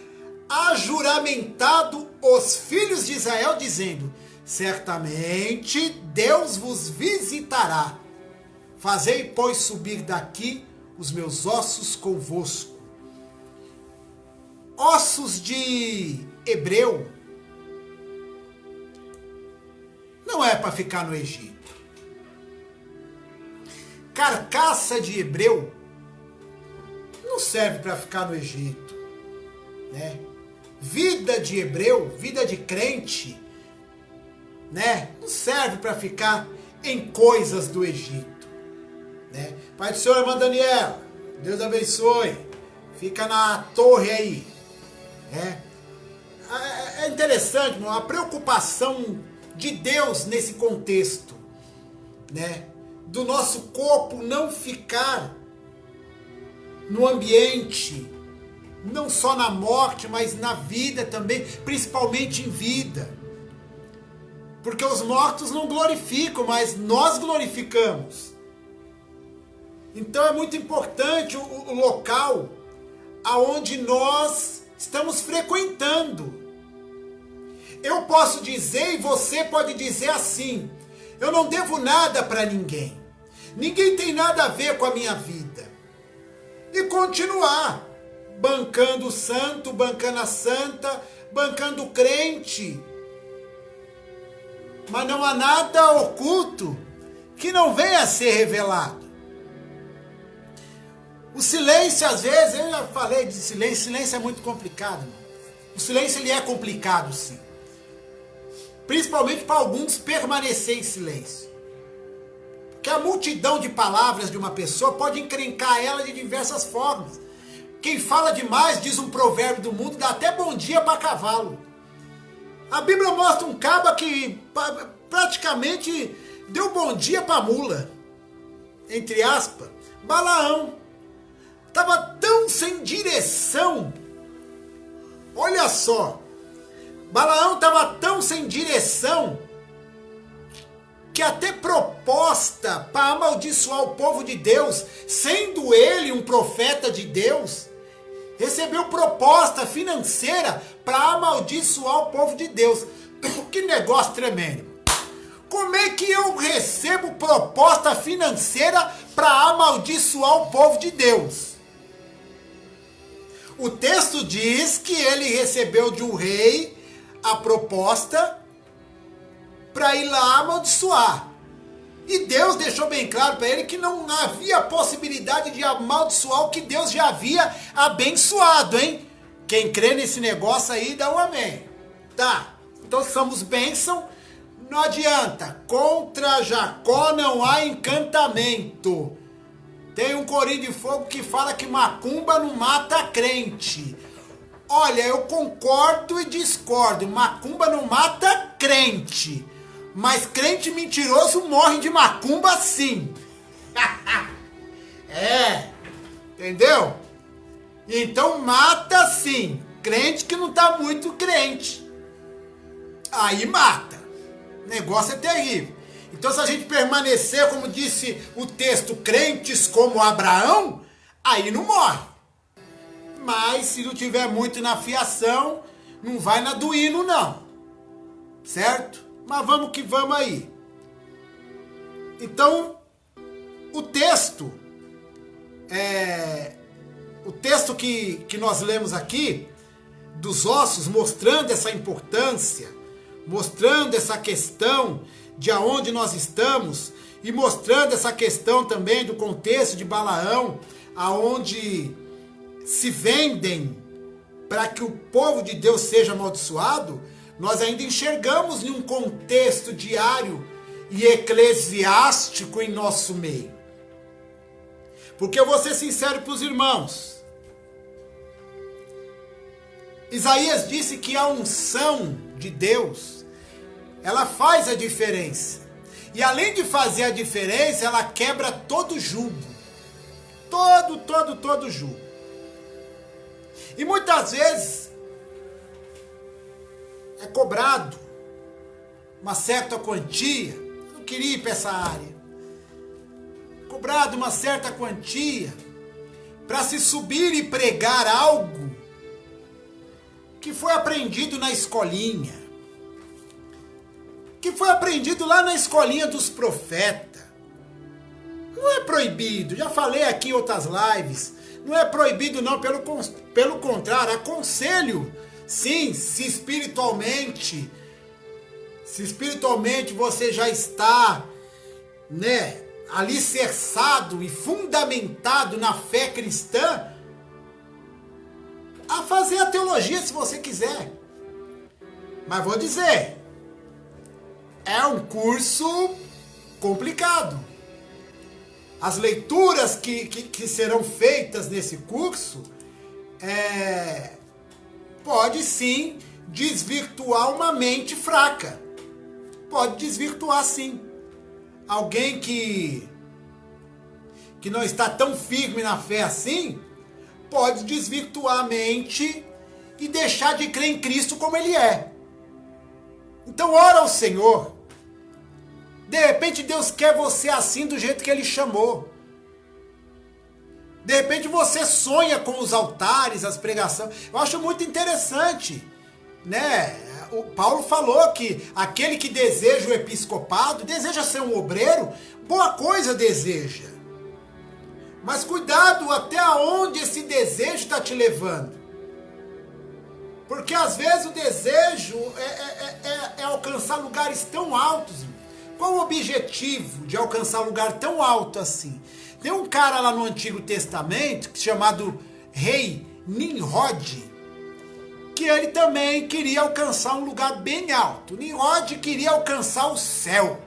ajuramentado os filhos de Israel, dizendo: certamente Deus vos visitará. Fazei, pois, subir daqui os meus ossos convosco. Ossos de hebreu não é para ficar no Egito. Carcaça de hebreu não serve para ficar no Egito, né? Vida de hebreu, vida de crente, né? Não serve para ficar em coisas do Egito, né? Pai do Senhor, irmã Daniela, Deus abençoe. Fica na torre aí, né? É interessante, irmão, a preocupação de Deus nesse contexto, né? Do nosso corpo não ficar no ambiente, não só na morte, mas na vida também, principalmente em vida. Porque os mortos não glorificam, mas nós glorificamos. Então é muito importante o local aonde nós estamos frequentando. Eu posso dizer e você pode dizer assim: eu não devo nada para ninguém. Ninguém tem nada a ver com a minha vida. E continuar bancando o santo, bancando a santa, bancando o crente. Mas não há nada oculto que não venha a ser revelado. O silêncio, às vezes, eu já falei de silêncio é muito complicado, irmão. O silêncio, ele é complicado, sim. Principalmente para alguns permanecer em silêncio. Porque a multidão de palavras de uma pessoa pode encrencar ela de diversas formas. Quem fala demais, diz um provérbio do mundo, dá até bom dia para cavalo. A Bíblia mostra um caba que praticamente deu bom dia para mula. Entre aspas, Balaão. Estava tão sem direção. Olha só. Balaão estava tão sem direção que até proposta para amaldiçoar o povo de Deus, sendo ele um profeta de Deus, recebeu proposta financeira para amaldiçoar o povo de Deus. Que negócio tremendo. Como é que eu recebo proposta financeira para amaldiçoar o povo de Deus? O texto diz que ele recebeu de um rei a proposta para ir lá amaldiçoar. E Deus deixou bem claro para ele que não havia possibilidade de amaldiçoar o que Deus já havia abençoado, hein? Quem crê nesse negócio aí, dá um amém. Tá, então somos bênção, não adianta. Contra Jacó não há encantamento. Tem um corinho de fogo que fala que macumba não mata crente. Olha, eu concordo e discordo. Macumba não mata crente. Mas crente mentiroso morre de macumba sim. Entendeu? Então mata sim. Crente que não tá muito crente. Aí mata. O negócio é terrível. Então se a gente permanecer, como disse o texto, crentes como Abraão, aí não morre. Mas se não tiver muito na fiação, não vai na do hino não. Certo? Mas vamos que vamos aí. Então, o texto que nós lemos aqui, dos ossos, mostrando essa importância, mostrando essa questão de aonde nós estamos, e mostrando essa questão também do contexto de Balaão, aonde se vendem para que o povo de Deus seja amaldiçoado, nós ainda enxergamos em um contexto diário e eclesiástico em nosso meio. Porque eu vou ser sincero para os irmãos. Isaías disse que a unção de Deus, ela faz a diferença. E além de fazer a diferença, ela quebra todo jugo. Todo jugo. E muitas vezes é cobrado uma certa quantia. Eu não queria ir para essa área. Cobrado uma certa quantia para se subir e pregar algo que foi aprendido na escolinha. Que foi aprendido lá na escolinha dos profetas. Não é proibido, já falei aqui em outras lives. Não é proibido não, pelo contrário, aconselho. Sim, se espiritualmente você já está, alicerçado e fundamentado na fé cristã, a fazer a teologia se você quiser. Mas vou dizer, é um curso complicado. As leituras que serão feitas nesse curso pode sim desvirtuar uma mente fraca. Pode desvirtuar sim. Alguém que não está tão firme na fé assim, pode desvirtuar a mente e deixar de crer em Cristo como ele é. Então ora ao Senhor. De repente Deus quer você assim do jeito que ele chamou. De repente você sonha com os altares, as pregações. Eu acho muito interessante, O Paulo falou que aquele que deseja o episcopado, deseja ser um obreiro, boa coisa deseja. Mas cuidado até onde esse desejo está te levando. Porque às vezes o desejo é alcançar lugares tão altos. Qual o objetivo de alcançar um lugar tão alto assim? Tem um cara lá no Antigo Testamento, chamado Rei Nimrod, que ele também queria alcançar um lugar bem alto. Nimrod queria alcançar o céu.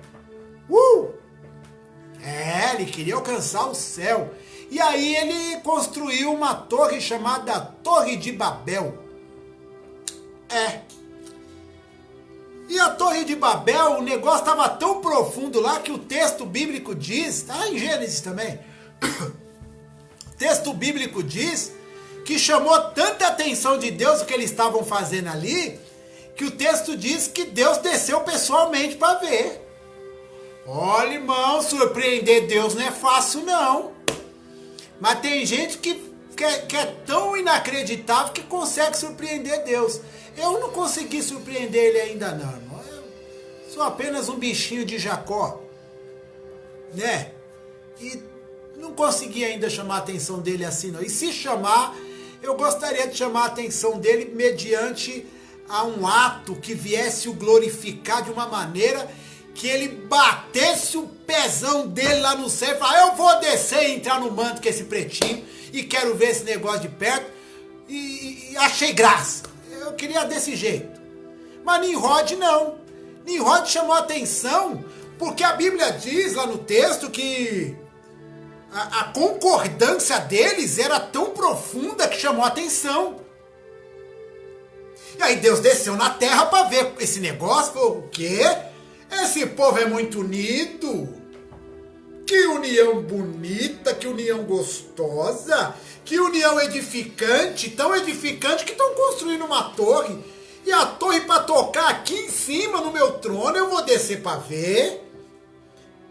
Ele queria alcançar o céu. E aí ele construiu uma torre chamada Torre de Babel. E a Torre de Babel, o negócio estava tão profundo lá que o texto bíblico diz, está em Gênesis também, o texto bíblico diz que chamou tanta atenção de Deus o que eles estavam fazendo ali, que o texto diz que Deus desceu pessoalmente para ver. Olha, irmão, surpreender Deus não é fácil, não. Mas tem gente que é tão inacreditável que consegue surpreender Deus. Eu não consegui surpreender ele ainda não, irmão. Eu sou apenas um bichinho de Jacó, né? E não consegui ainda chamar a atenção dele assim, não. E se chamar, eu gostaria de chamar a atenção dele mediante a um ato que viesse o glorificar de uma maneira que ele batesse o pezão dele lá no céu e falasse, eu vou descer e entrar no manto com esse pretinho e quero ver esse negócio de perto e achei graça. Eu queria desse jeito. Mas Nimrod não. Nimrod chamou a atenção porque a Bíblia diz lá no texto que a concordância deles era tão profunda que chamou a atenção. E aí Deus desceu na terra para ver esse negócio, falou, o quê? Esse povo é muito unido. Que união bonita, que união gostosa, que união edificante, tão edificante que estão construindo uma torre. E a torre para tocar aqui em cima no meu trono, eu vou descer para ver.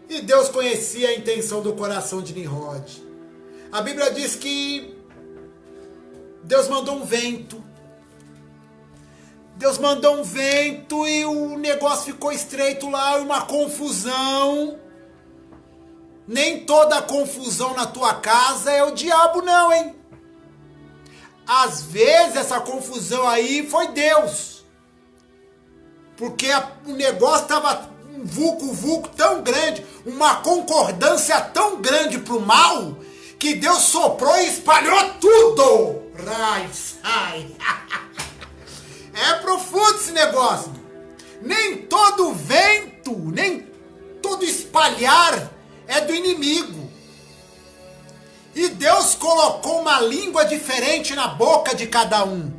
E Deus conhecia a intenção do coração de Nimrod. A Bíblia diz que Deus mandou um vento. Deus mandou um vento e o negócio ficou estreito lá, uma confusão. Nem toda confusão na tua casa é o diabo não, hein? Às vezes essa confusão aí foi Deus. Porque o negócio estava um vulco tão grande, uma concordância tão grande pro mal, que Deus soprou e espalhou tudo. Sai. É profundo esse negócio. Nem todo vento, nem todo espalhar é do inimigo. E Deus colocou uma língua diferente na boca de cada um,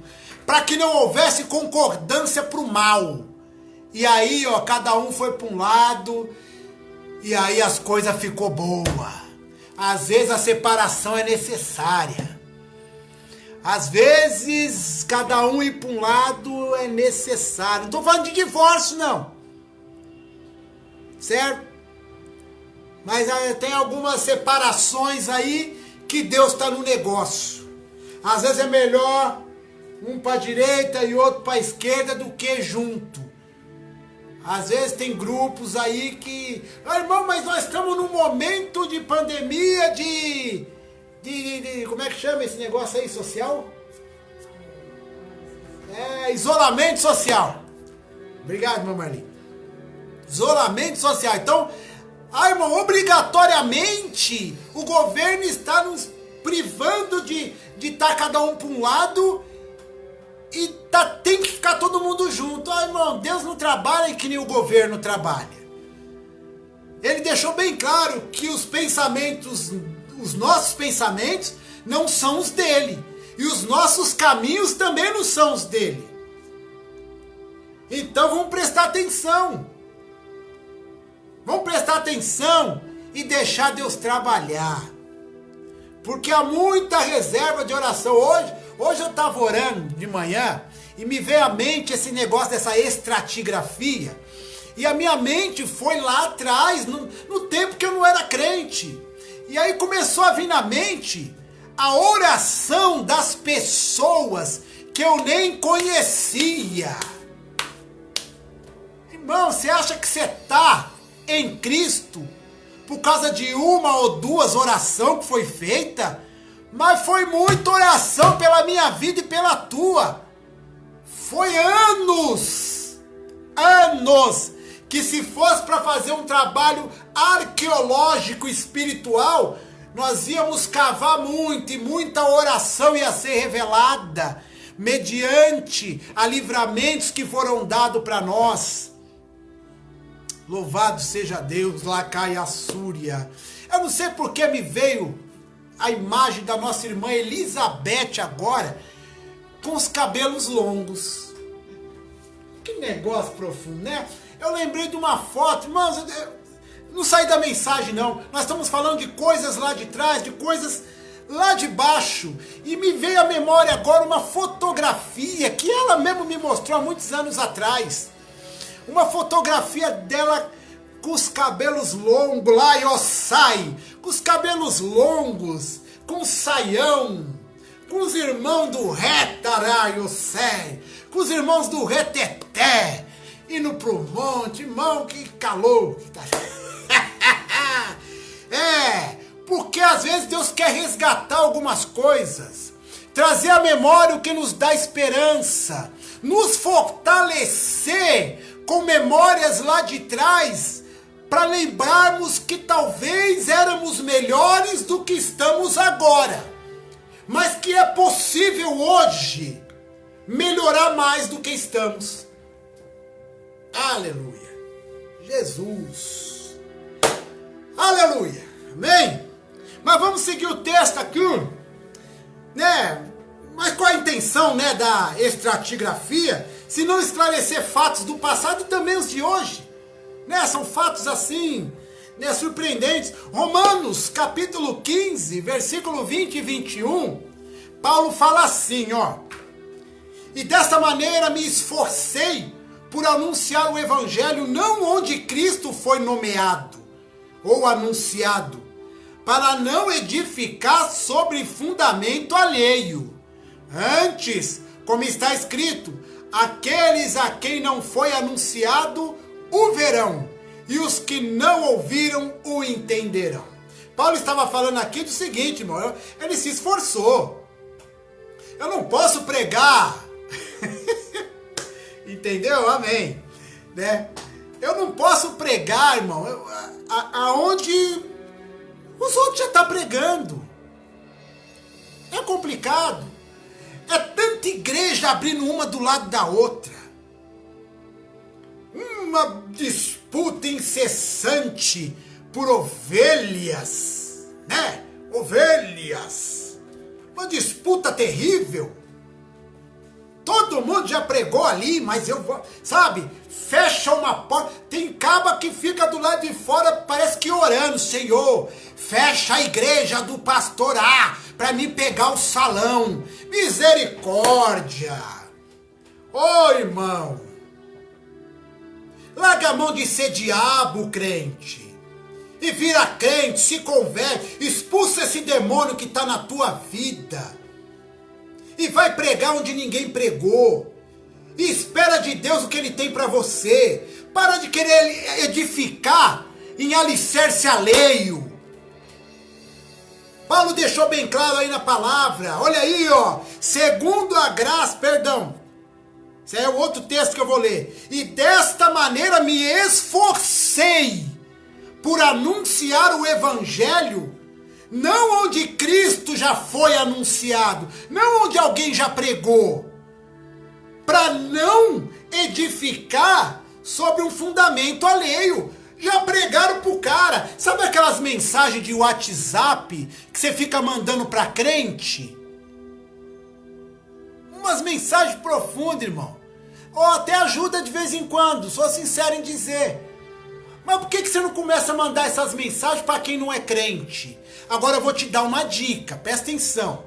para que não houvesse concordância para o mal. E aí, ó, cada um foi para um lado, e aí as coisas ficou boa. Às vezes a separação é necessária. Às vezes, cada um ir para um lado é necessário. Não estou falando de divórcio, não. Certo? Mas tem algumas separações aí que Deus está no negócio. Às vezes é melhor um para a direita e outro para a esquerda do que junto. Às vezes tem grupos aí que... irmão, mas nós estamos num momento de pandemia, de como é que chama esse negócio aí, social? Isolamento social. Obrigado, meu Marli. Isolamento social. Então, irmão, obrigatoriamente o governo está nos privando de estar cada um para um lado e tem que ficar todo mundo junto. Irmão, Deus não trabalha que nem o governo trabalha. Ele deixou bem claro que os nossos pensamentos não são os dele. E os nossos caminhos também não são os dele. Então vamos prestar atenção. Vamos prestar atenção e deixar Deus trabalhar. Porque há muita reserva de oração. Hoje eu estava orando de manhã e me veio à mente esse negócio dessa estratigrafia. E a minha mente foi lá atrás, no tempo que eu não era crente. E aí começou a vir na mente a oração das pessoas que eu nem conhecia. Irmão, você acha que você está em Cristo por causa de uma ou duas orações que foi feita? Mas foi muita oração pela minha vida e pela tua. Foi anos que se fosse para fazer um trabalho arqueológico espiritual, nós íamos cavar muito e muita oração ia ser revelada mediante a livramentos que foram dados para nós. Louvado seja Deus, lá cai a Súria. Eu não sei porque me veio a imagem da nossa irmã Elizabeth agora, com os cabelos longos. Que negócio profundo, né? Eu lembrei de uma foto, irmãos, não saí da mensagem não. Nós estamos falando de coisas lá de trás, de coisas lá de baixo, e me veio à memória agora uma fotografia que ela mesmo me mostrou há muitos anos atrás. Uma fotografia dela com os cabelos longos lá, e ó, com os cabelos longos, com saião, com os irmãos do Retaraio Sei, com os irmãos do Reteté, indo pro monte, irmão, que calor. Porque às vezes Deus quer resgatar algumas coisas, trazer à memória o que nos dá esperança, nos fortalecer com memórias lá de trás, para lembrarmos que talvez éramos melhores do que estamos agora, mas que é possível hoje melhorar mais do que estamos. Aleluia. Jesus. Aleluia. Amém? Mas vamos seguir o texto aqui, né? Mas qual a intenção, né, da estratigrafia? Se não esclarecer fatos do passado e também os de hoje, né? São fatos assim, né, surpreendentes. Romanos, capítulo 15, versículo 20 e 21, Paulo fala assim, ó: e desta maneira me esforcei por anunciar o evangelho não onde Cristo foi nomeado ou anunciado, para não edificar sobre fundamento alheio. Antes, como está escrito, aqueles a quem não foi anunciado o verão, e os que não ouviram o entenderão. Paulo estava falando aqui do seguinte, irmão, ele se esforçou. Eu não posso pregar, entendeu? Amém. Né? Eu não posso pregar, irmão, aonde os outros já estão pregando. É complicado. É tanta igreja abrindo uma do lado da outra. Uma disputa incessante por ovelhas, né? Ovelhas. Uma disputa terrível. Todo mundo já pregou ali, mas eu vou, sabe? Fecha uma porta. Tem caba que fica do lado de fora, parece que orando. Senhor, fecha a igreja do pastor A para me pegar o salão. Misericórdia. Ô, irmão. Larga a mão de ser diabo, crente. E vira crente, se converte, expulsa esse demônio que está na tua vida. E vai pregar onde ninguém pregou. E espera de Deus o que Ele tem para você. Para de querer edificar em alicerce alheio. Paulo deixou bem claro aí na palavra. Olha aí, ó. Segundo a graça, perdão. Esse é o outro texto que eu vou ler. E desta maneira me esforcei por anunciar o evangelho, não onde Cristo já foi anunciado, não onde alguém já pregou, para não edificar sobre um fundamento alheio. Já pregaram pro cara. Sabe aquelas mensagens de WhatsApp que você fica mandando pra crente? Umas mensagens profundas, irmão. Ou até ajuda de vez em quando, sou sincero em dizer. Mas por que você não começa a mandar essas mensagens para quem não é crente? Agora eu vou te dar uma dica, presta atenção.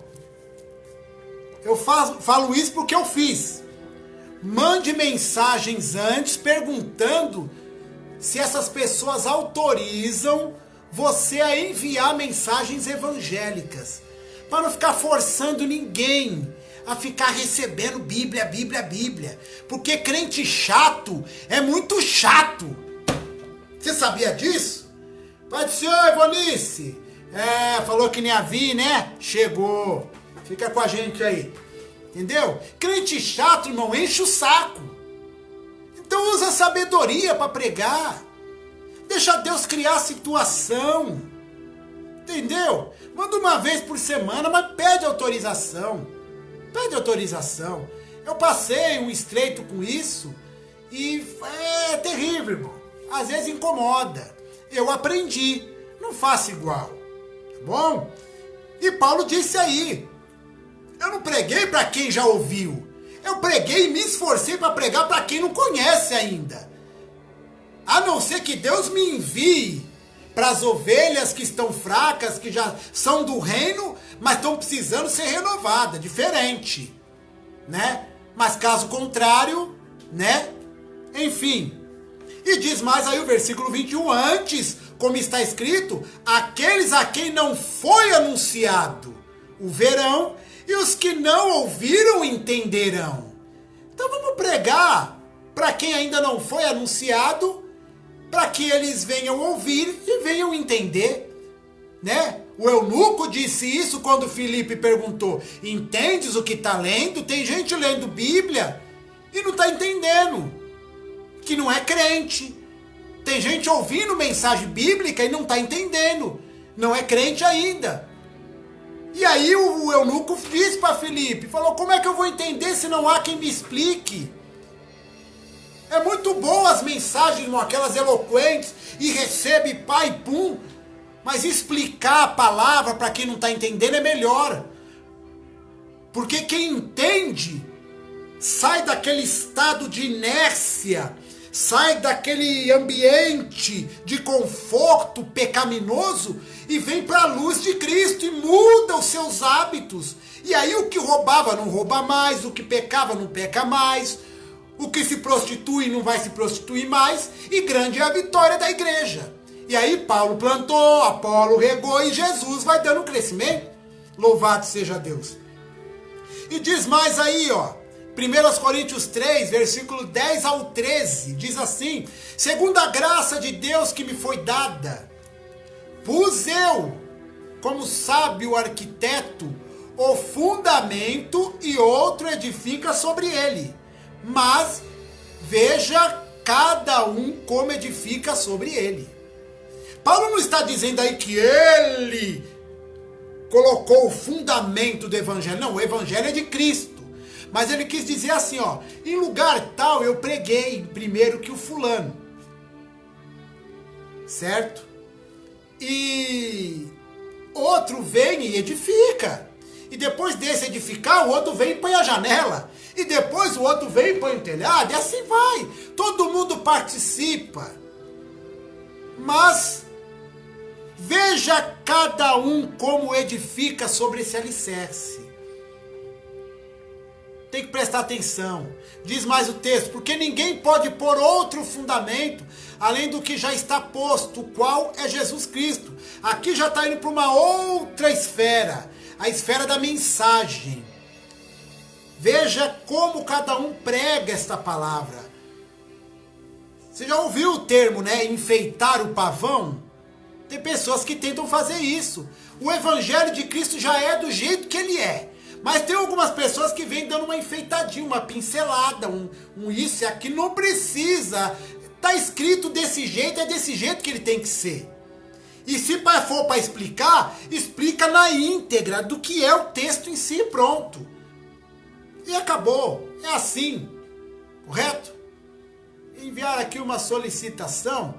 Eu falo isso porque eu fiz. Mande mensagens antes perguntando se essas pessoas autorizam você a enviar mensagens evangélicas. Para não ficar forçando ninguém a ficar recebendo Bíblia, Bíblia, Bíblia. Porque crente chato é muito chato. Você sabia disso? Pai do Senhor, Ivonice. Falou que nem havia, né? Chegou. Fica com a gente aí. Entendeu? Crente chato, irmão, enche o saco. Então usa a sabedoria para pregar. Deixa Deus criar a situação. Entendeu? Manda uma vez por semana, mas pede autorização. Pede autorização. Eu passei um estreito com isso e é terrível, irmão. Às vezes incomoda. Eu aprendi. Não faça igual. Tá bom? E Paulo disse aí. Eu não preguei para quem já ouviu. Eu preguei e me esforcei para pregar para quem não conhece ainda. A não ser que Deus me envie para as ovelhas que estão fracas, que já são do reino, mas estão precisando ser renovadas, diferente, né? Mas caso contrário, né? Enfim. E diz mais aí o versículo 21, antes, como está escrito, aqueles a quem não foi anunciado o verão, e os que não ouviram entenderão. Então vamos pregar para quem ainda não foi anunciado, para que eles venham ouvir e venham entender, né? O eunuco disse isso quando Filipe perguntou, entendes o que está lendo? Tem gente lendo Bíblia e não está entendendo, que não é crente. Tem gente ouvindo mensagem bíblica e não está entendendo, não é crente ainda. E aí o eunuco disse para Filipe, falou, como é que eu vou entender se não há quem me explique? É muito boa as mensagens, aquelas eloquentes, e recebe pai, pum, mas explicar a palavra para quem não está entendendo é melhor. Porque quem entende sai daquele estado de inércia, sai daquele ambiente de conforto pecaminoso e vem para a luz de Cristo e muda os seus hábitos. E aí o que roubava não rouba mais, o que pecava não peca mais, o que se prostitui não vai se prostituir mais, e grande é a vitória da igreja. E aí Paulo plantou, Apolo regou e Jesus vai dando crescimento. Louvado seja Deus. E diz mais aí, ó, 1 Coríntios 3, versículo 10 ao 13, diz assim, segundo a graça de Deus que me foi dada, pus eu, como sábio arquiteto, o fundamento e outro edifica sobre ele. Mas veja cada um como edifica sobre ele. Paulo não está dizendo aí que ele colocou o fundamento do evangelho. Não, o evangelho é de Cristo. Mas ele quis dizer assim, ó, em lugar tal eu preguei primeiro que o fulano. Certo? E outro vem e edifica. E depois desse edificar, o outro vem e põe a janela. E depois o outro vem e põe o telhado. E assim vai. Todo mundo participa. Mas veja cada um como edifica sobre esse alicerce. Tem que prestar atenção. Diz mais o texto, porque ninguém pode pôr outro fundamento além do que já está posto, o qual é Jesus Cristo. Aqui já está indo para uma outra esfera, a esfera da mensagem. Veja como cada um prega esta palavra. Você já ouviu o termo, né? Enfeitar o pavão? Tem pessoas que tentam fazer isso. O evangelho de Cristo já é do jeito que ele é. Mas tem algumas pessoas que vêm dando uma enfeitadinha, uma pincelada, um isso e aquilo. Não precisa. Está escrito desse jeito, é desse jeito que ele tem que ser. E se for para explicar, explica na íntegra do que é o texto em si, pronto. E acabou. É assim. Correto? Enviar aqui uma solicitação,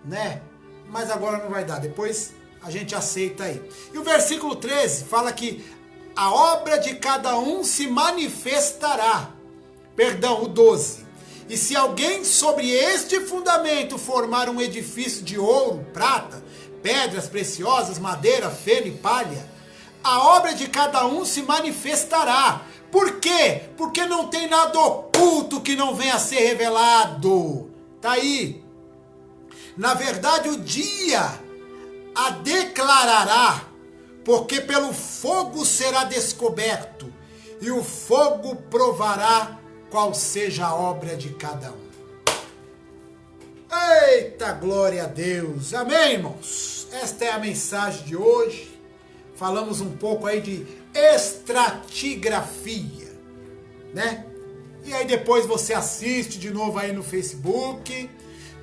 né? Mas agora não vai dar. Depois a gente aceita aí. E o versículo 13 fala que a obra de cada um se manifestará. Perdão, o 12. E se alguém sobre este fundamento formar um edifício de ouro, prata, pedras preciosas, madeira, feno e palha, a obra de cada um se manifestará. Por quê? Porque não tem nada oculto que não venha a ser revelado. Tá aí. Na verdade, o dia a declarará, porque pelo fogo será descoberto, e o fogo provará qual seja a obra de cada um. Eita, glória a Deus. Amém, irmãos? Esta é a mensagem de hoje. Falamos um pouco aí de estratigrafia, né? E aí depois você assiste de novo aí no Facebook,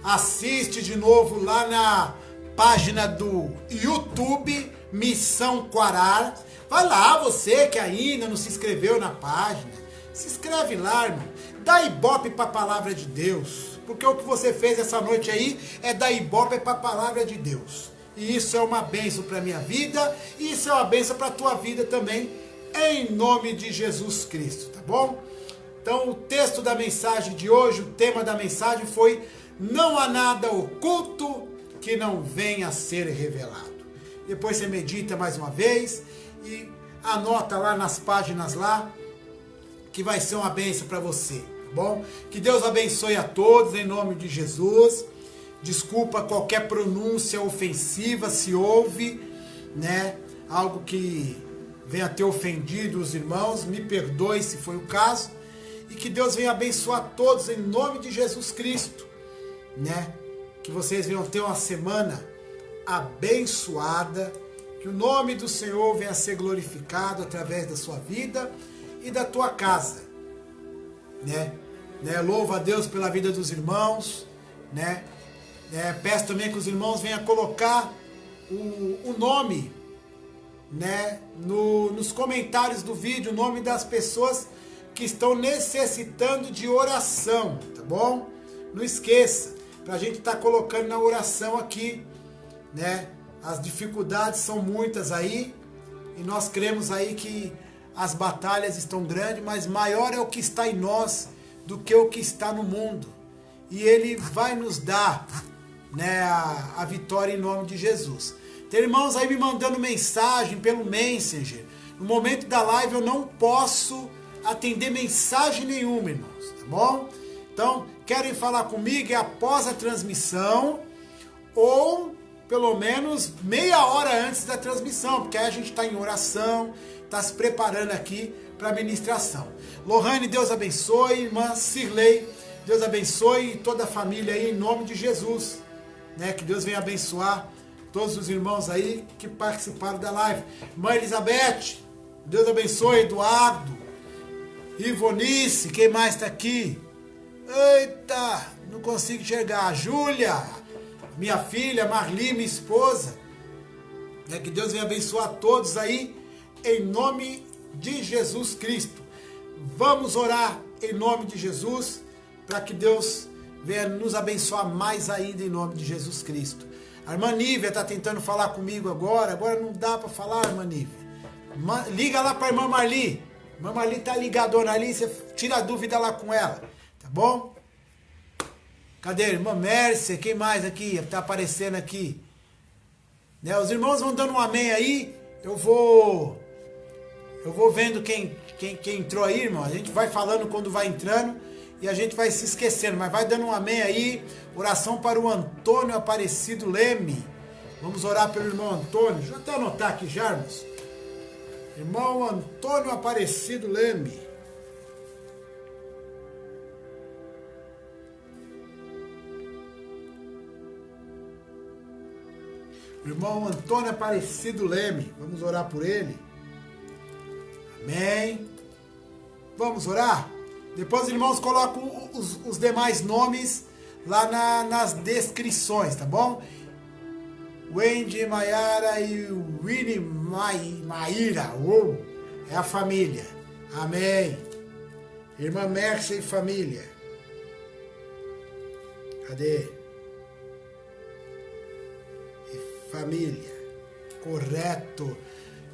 assiste de novo lá na página do YouTube, Missão Quarar. Vai lá, você que ainda não se inscreveu na página, se inscreve lá, irmão. Dá ibope para a palavra de Deus, porque o que você fez essa noite aí é dar ibope para a palavra de Deus. E isso é uma bênção para a minha vida, e isso é uma bênção para a tua vida também, em nome de Jesus Cristo, tá bom? Então o texto da mensagem de hoje, o tema da mensagem foi: não há nada oculto que não venha a ser revelado. Depois você medita mais uma vez e anota lá nas páginas lá, que vai ser uma bênção para você, tá bom? Que Deus abençoe a todos em nome de Jesus. Desculpa qualquer pronúncia ofensiva se houve, né? Algo que venha ter ofendido os irmãos, me perdoe se foi o caso. E que Deus venha abençoar todos em nome de Jesus Cristo, né? Que vocês venham ter uma semana abençoada, que o nome do Senhor venha a ser glorificado através da sua vida e da tua casa, né? Louva a Deus pela vida dos irmãos, né? Peço também que os irmãos venham colocar o nome, né? Nos comentários do vídeo, o nome das pessoas que estão necessitando de oração, tá bom? Não esqueça, pra gente estar colocando na oração aqui, né? As dificuldades são muitas aí, e nós cremos aí que as batalhas estão grandes, mas maior é o que está em nós do que o que está no mundo. E Ele vai nos dar, né, a vitória em nome de Jesus. Tem irmãos aí me mandando mensagem pelo Messenger. No momento da live eu não posso atender mensagem nenhuma, irmãos, tá bom? Então, querem falar comigo após a transmissão ou pelo menos meia hora antes da transmissão, porque aí a gente está em oração, está se preparando aqui para a ministração. Lohane, Deus abençoe. Irmã Cirlei, Deus abençoe toda a família aí em nome de Jesus, né? Que Deus venha abençoar todos os irmãos aí que participaram da live. Irmã Elizabeth, Deus abençoe. Eduardo, Ivonice, quem mais está aqui? Eita, não consigo enxergar. Júlia, minha filha, Marli, minha esposa. Que Deus venha abençoar todos aí, em nome de Jesus Cristo. Vamos orar em nome de Jesus, para que Deus venha nos abençoar mais ainda em nome de Jesus Cristo. A irmã Nívia está tentando falar comigo agora não dá para falar, irmã Nívia. Liga lá para a irmã Marli. Irmã Marli está ligadona ali, você tira a dúvida lá com ela, tá bom? Cadê a irmã Mércia? Quem mais aqui? Está aparecendo aqui. Né? Os irmãos vão dando um amém aí. Eu vou vendo quem entrou aí, irmão. A gente vai falando quando vai entrando e a gente vai se esquecendo. Mas vai dando um amém aí. Oração para o Antônio Aparecido Leme. Vamos orar pelo irmão Antônio. Deixa eu até anotar aqui já, irmãos. Irmão Antônio Aparecido Leme. Irmão Antônio Aparecido Leme, vamos orar por ele. Amém. Vamos orar? Depois os irmãos colocam os demais nomes lá nas descrições, tá bom? Wendy, Maiara e Winnie Maíra, é a família. Amém. Irmã Mércia e família. Cadê? Família, correto.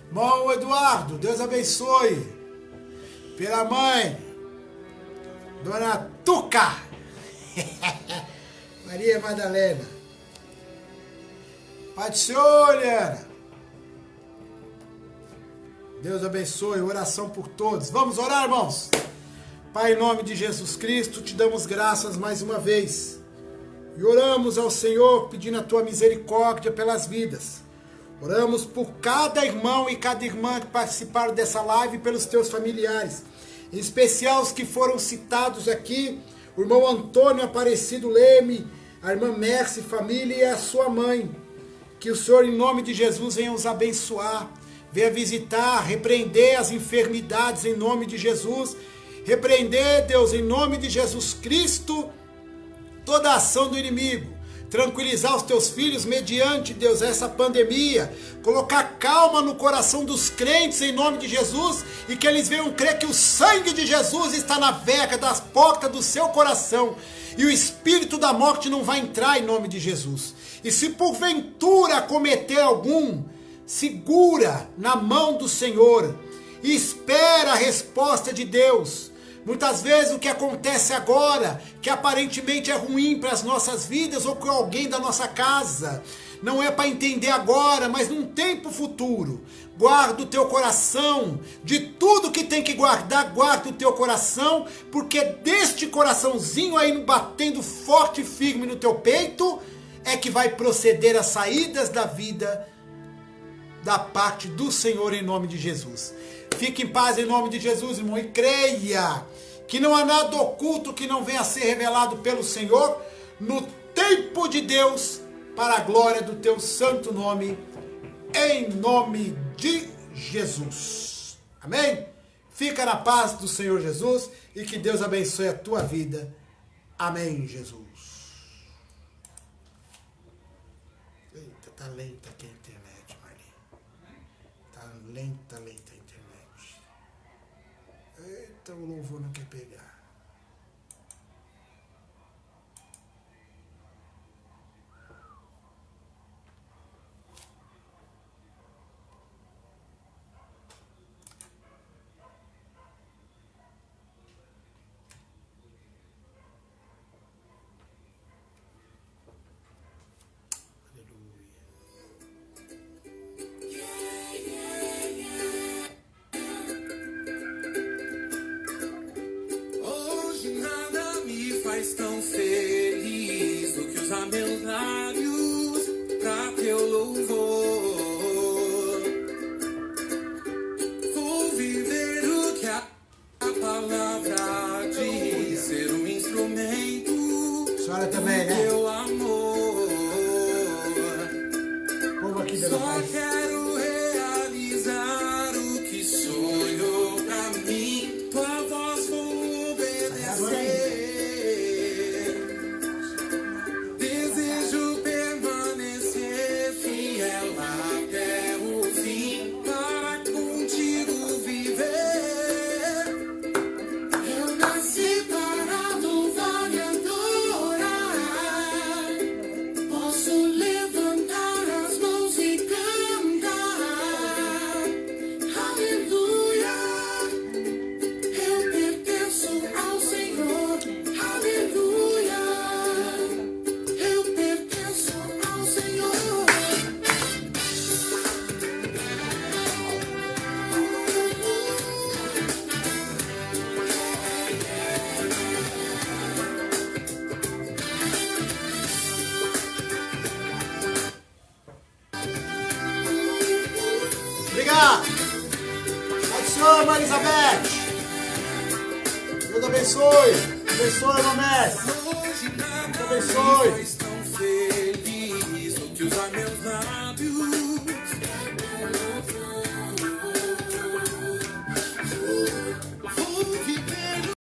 Irmão Eduardo, Deus abençoe. Pela mãe, Dona Tuca, Maria Madalena. Pai do Senhor, Liana. Deus abençoe, oração por todos. Vamos orar, irmãos? Pai, em nome de Jesus Cristo, te damos graças mais uma vez. E oramos ao Senhor pedindo a tua misericórdia pelas vidas. Oramos por cada irmão e cada irmã que participaram dessa live e pelos teus familiares. Em especial os que foram citados aqui, o irmão Antônio Aparecido Leme, a irmã Mércia, família e a sua mãe. Que o Senhor, em nome de Jesus, venha os abençoar, venha visitar, repreender as enfermidades em nome de Jesus. Repreender, Deus, em nome de Jesus Cristo, toda a ação do inimigo, tranquilizar os teus filhos mediante, Deus, essa pandemia, colocar calma no coração dos crentes em nome de Jesus e que eles venham crer que o sangue de Jesus está na veia das portas do seu coração e o espírito da morte não vai entrar em nome de Jesus. E se porventura cometer algum, segura na mão do Senhor e espera a resposta de Deus, Muitas vezes o que acontece agora, que aparentemente é ruim para as nossas vidas ou com alguém da nossa casa, não é para entender agora, mas num tempo futuro. Guarda o teu coração, de tudo que tem que guardar, guarda o teu coração, porque deste coraçãozinho aí batendo forte e firme no teu peito, é que vai proceder as saídas da vida da parte do Senhor em nome de Jesus. Fique em paz em nome de Jesus, irmão, e creia que não há nada oculto que não venha a ser revelado pelo Senhor no tempo de Deus, para a glória do teu santo nome, em nome de Jesus. Amém? Fica na paz do Senhor Jesus e que Deus abençoe a tua vida. Amém, Jesus. Eita, tá lenta aqui a internet, Marli. Tá lenta a internet. Eita, o louvor não quer pegar. Tão feliz do que usar meus lábios pra teu louvor. Vou viver o que a palavra diz, ser um instrumento Senhora também, do né? teu amor. Povo aqui da Só paz. quero realizar o que sonhou pra mim. Tua voz vou obedecer. Obrigado. Pai do Senhor, irmã Elizabeth. Deus abençoe. Abençoe, irmão mestre. Deus abençoe. Tão feliz do que usar meus lábios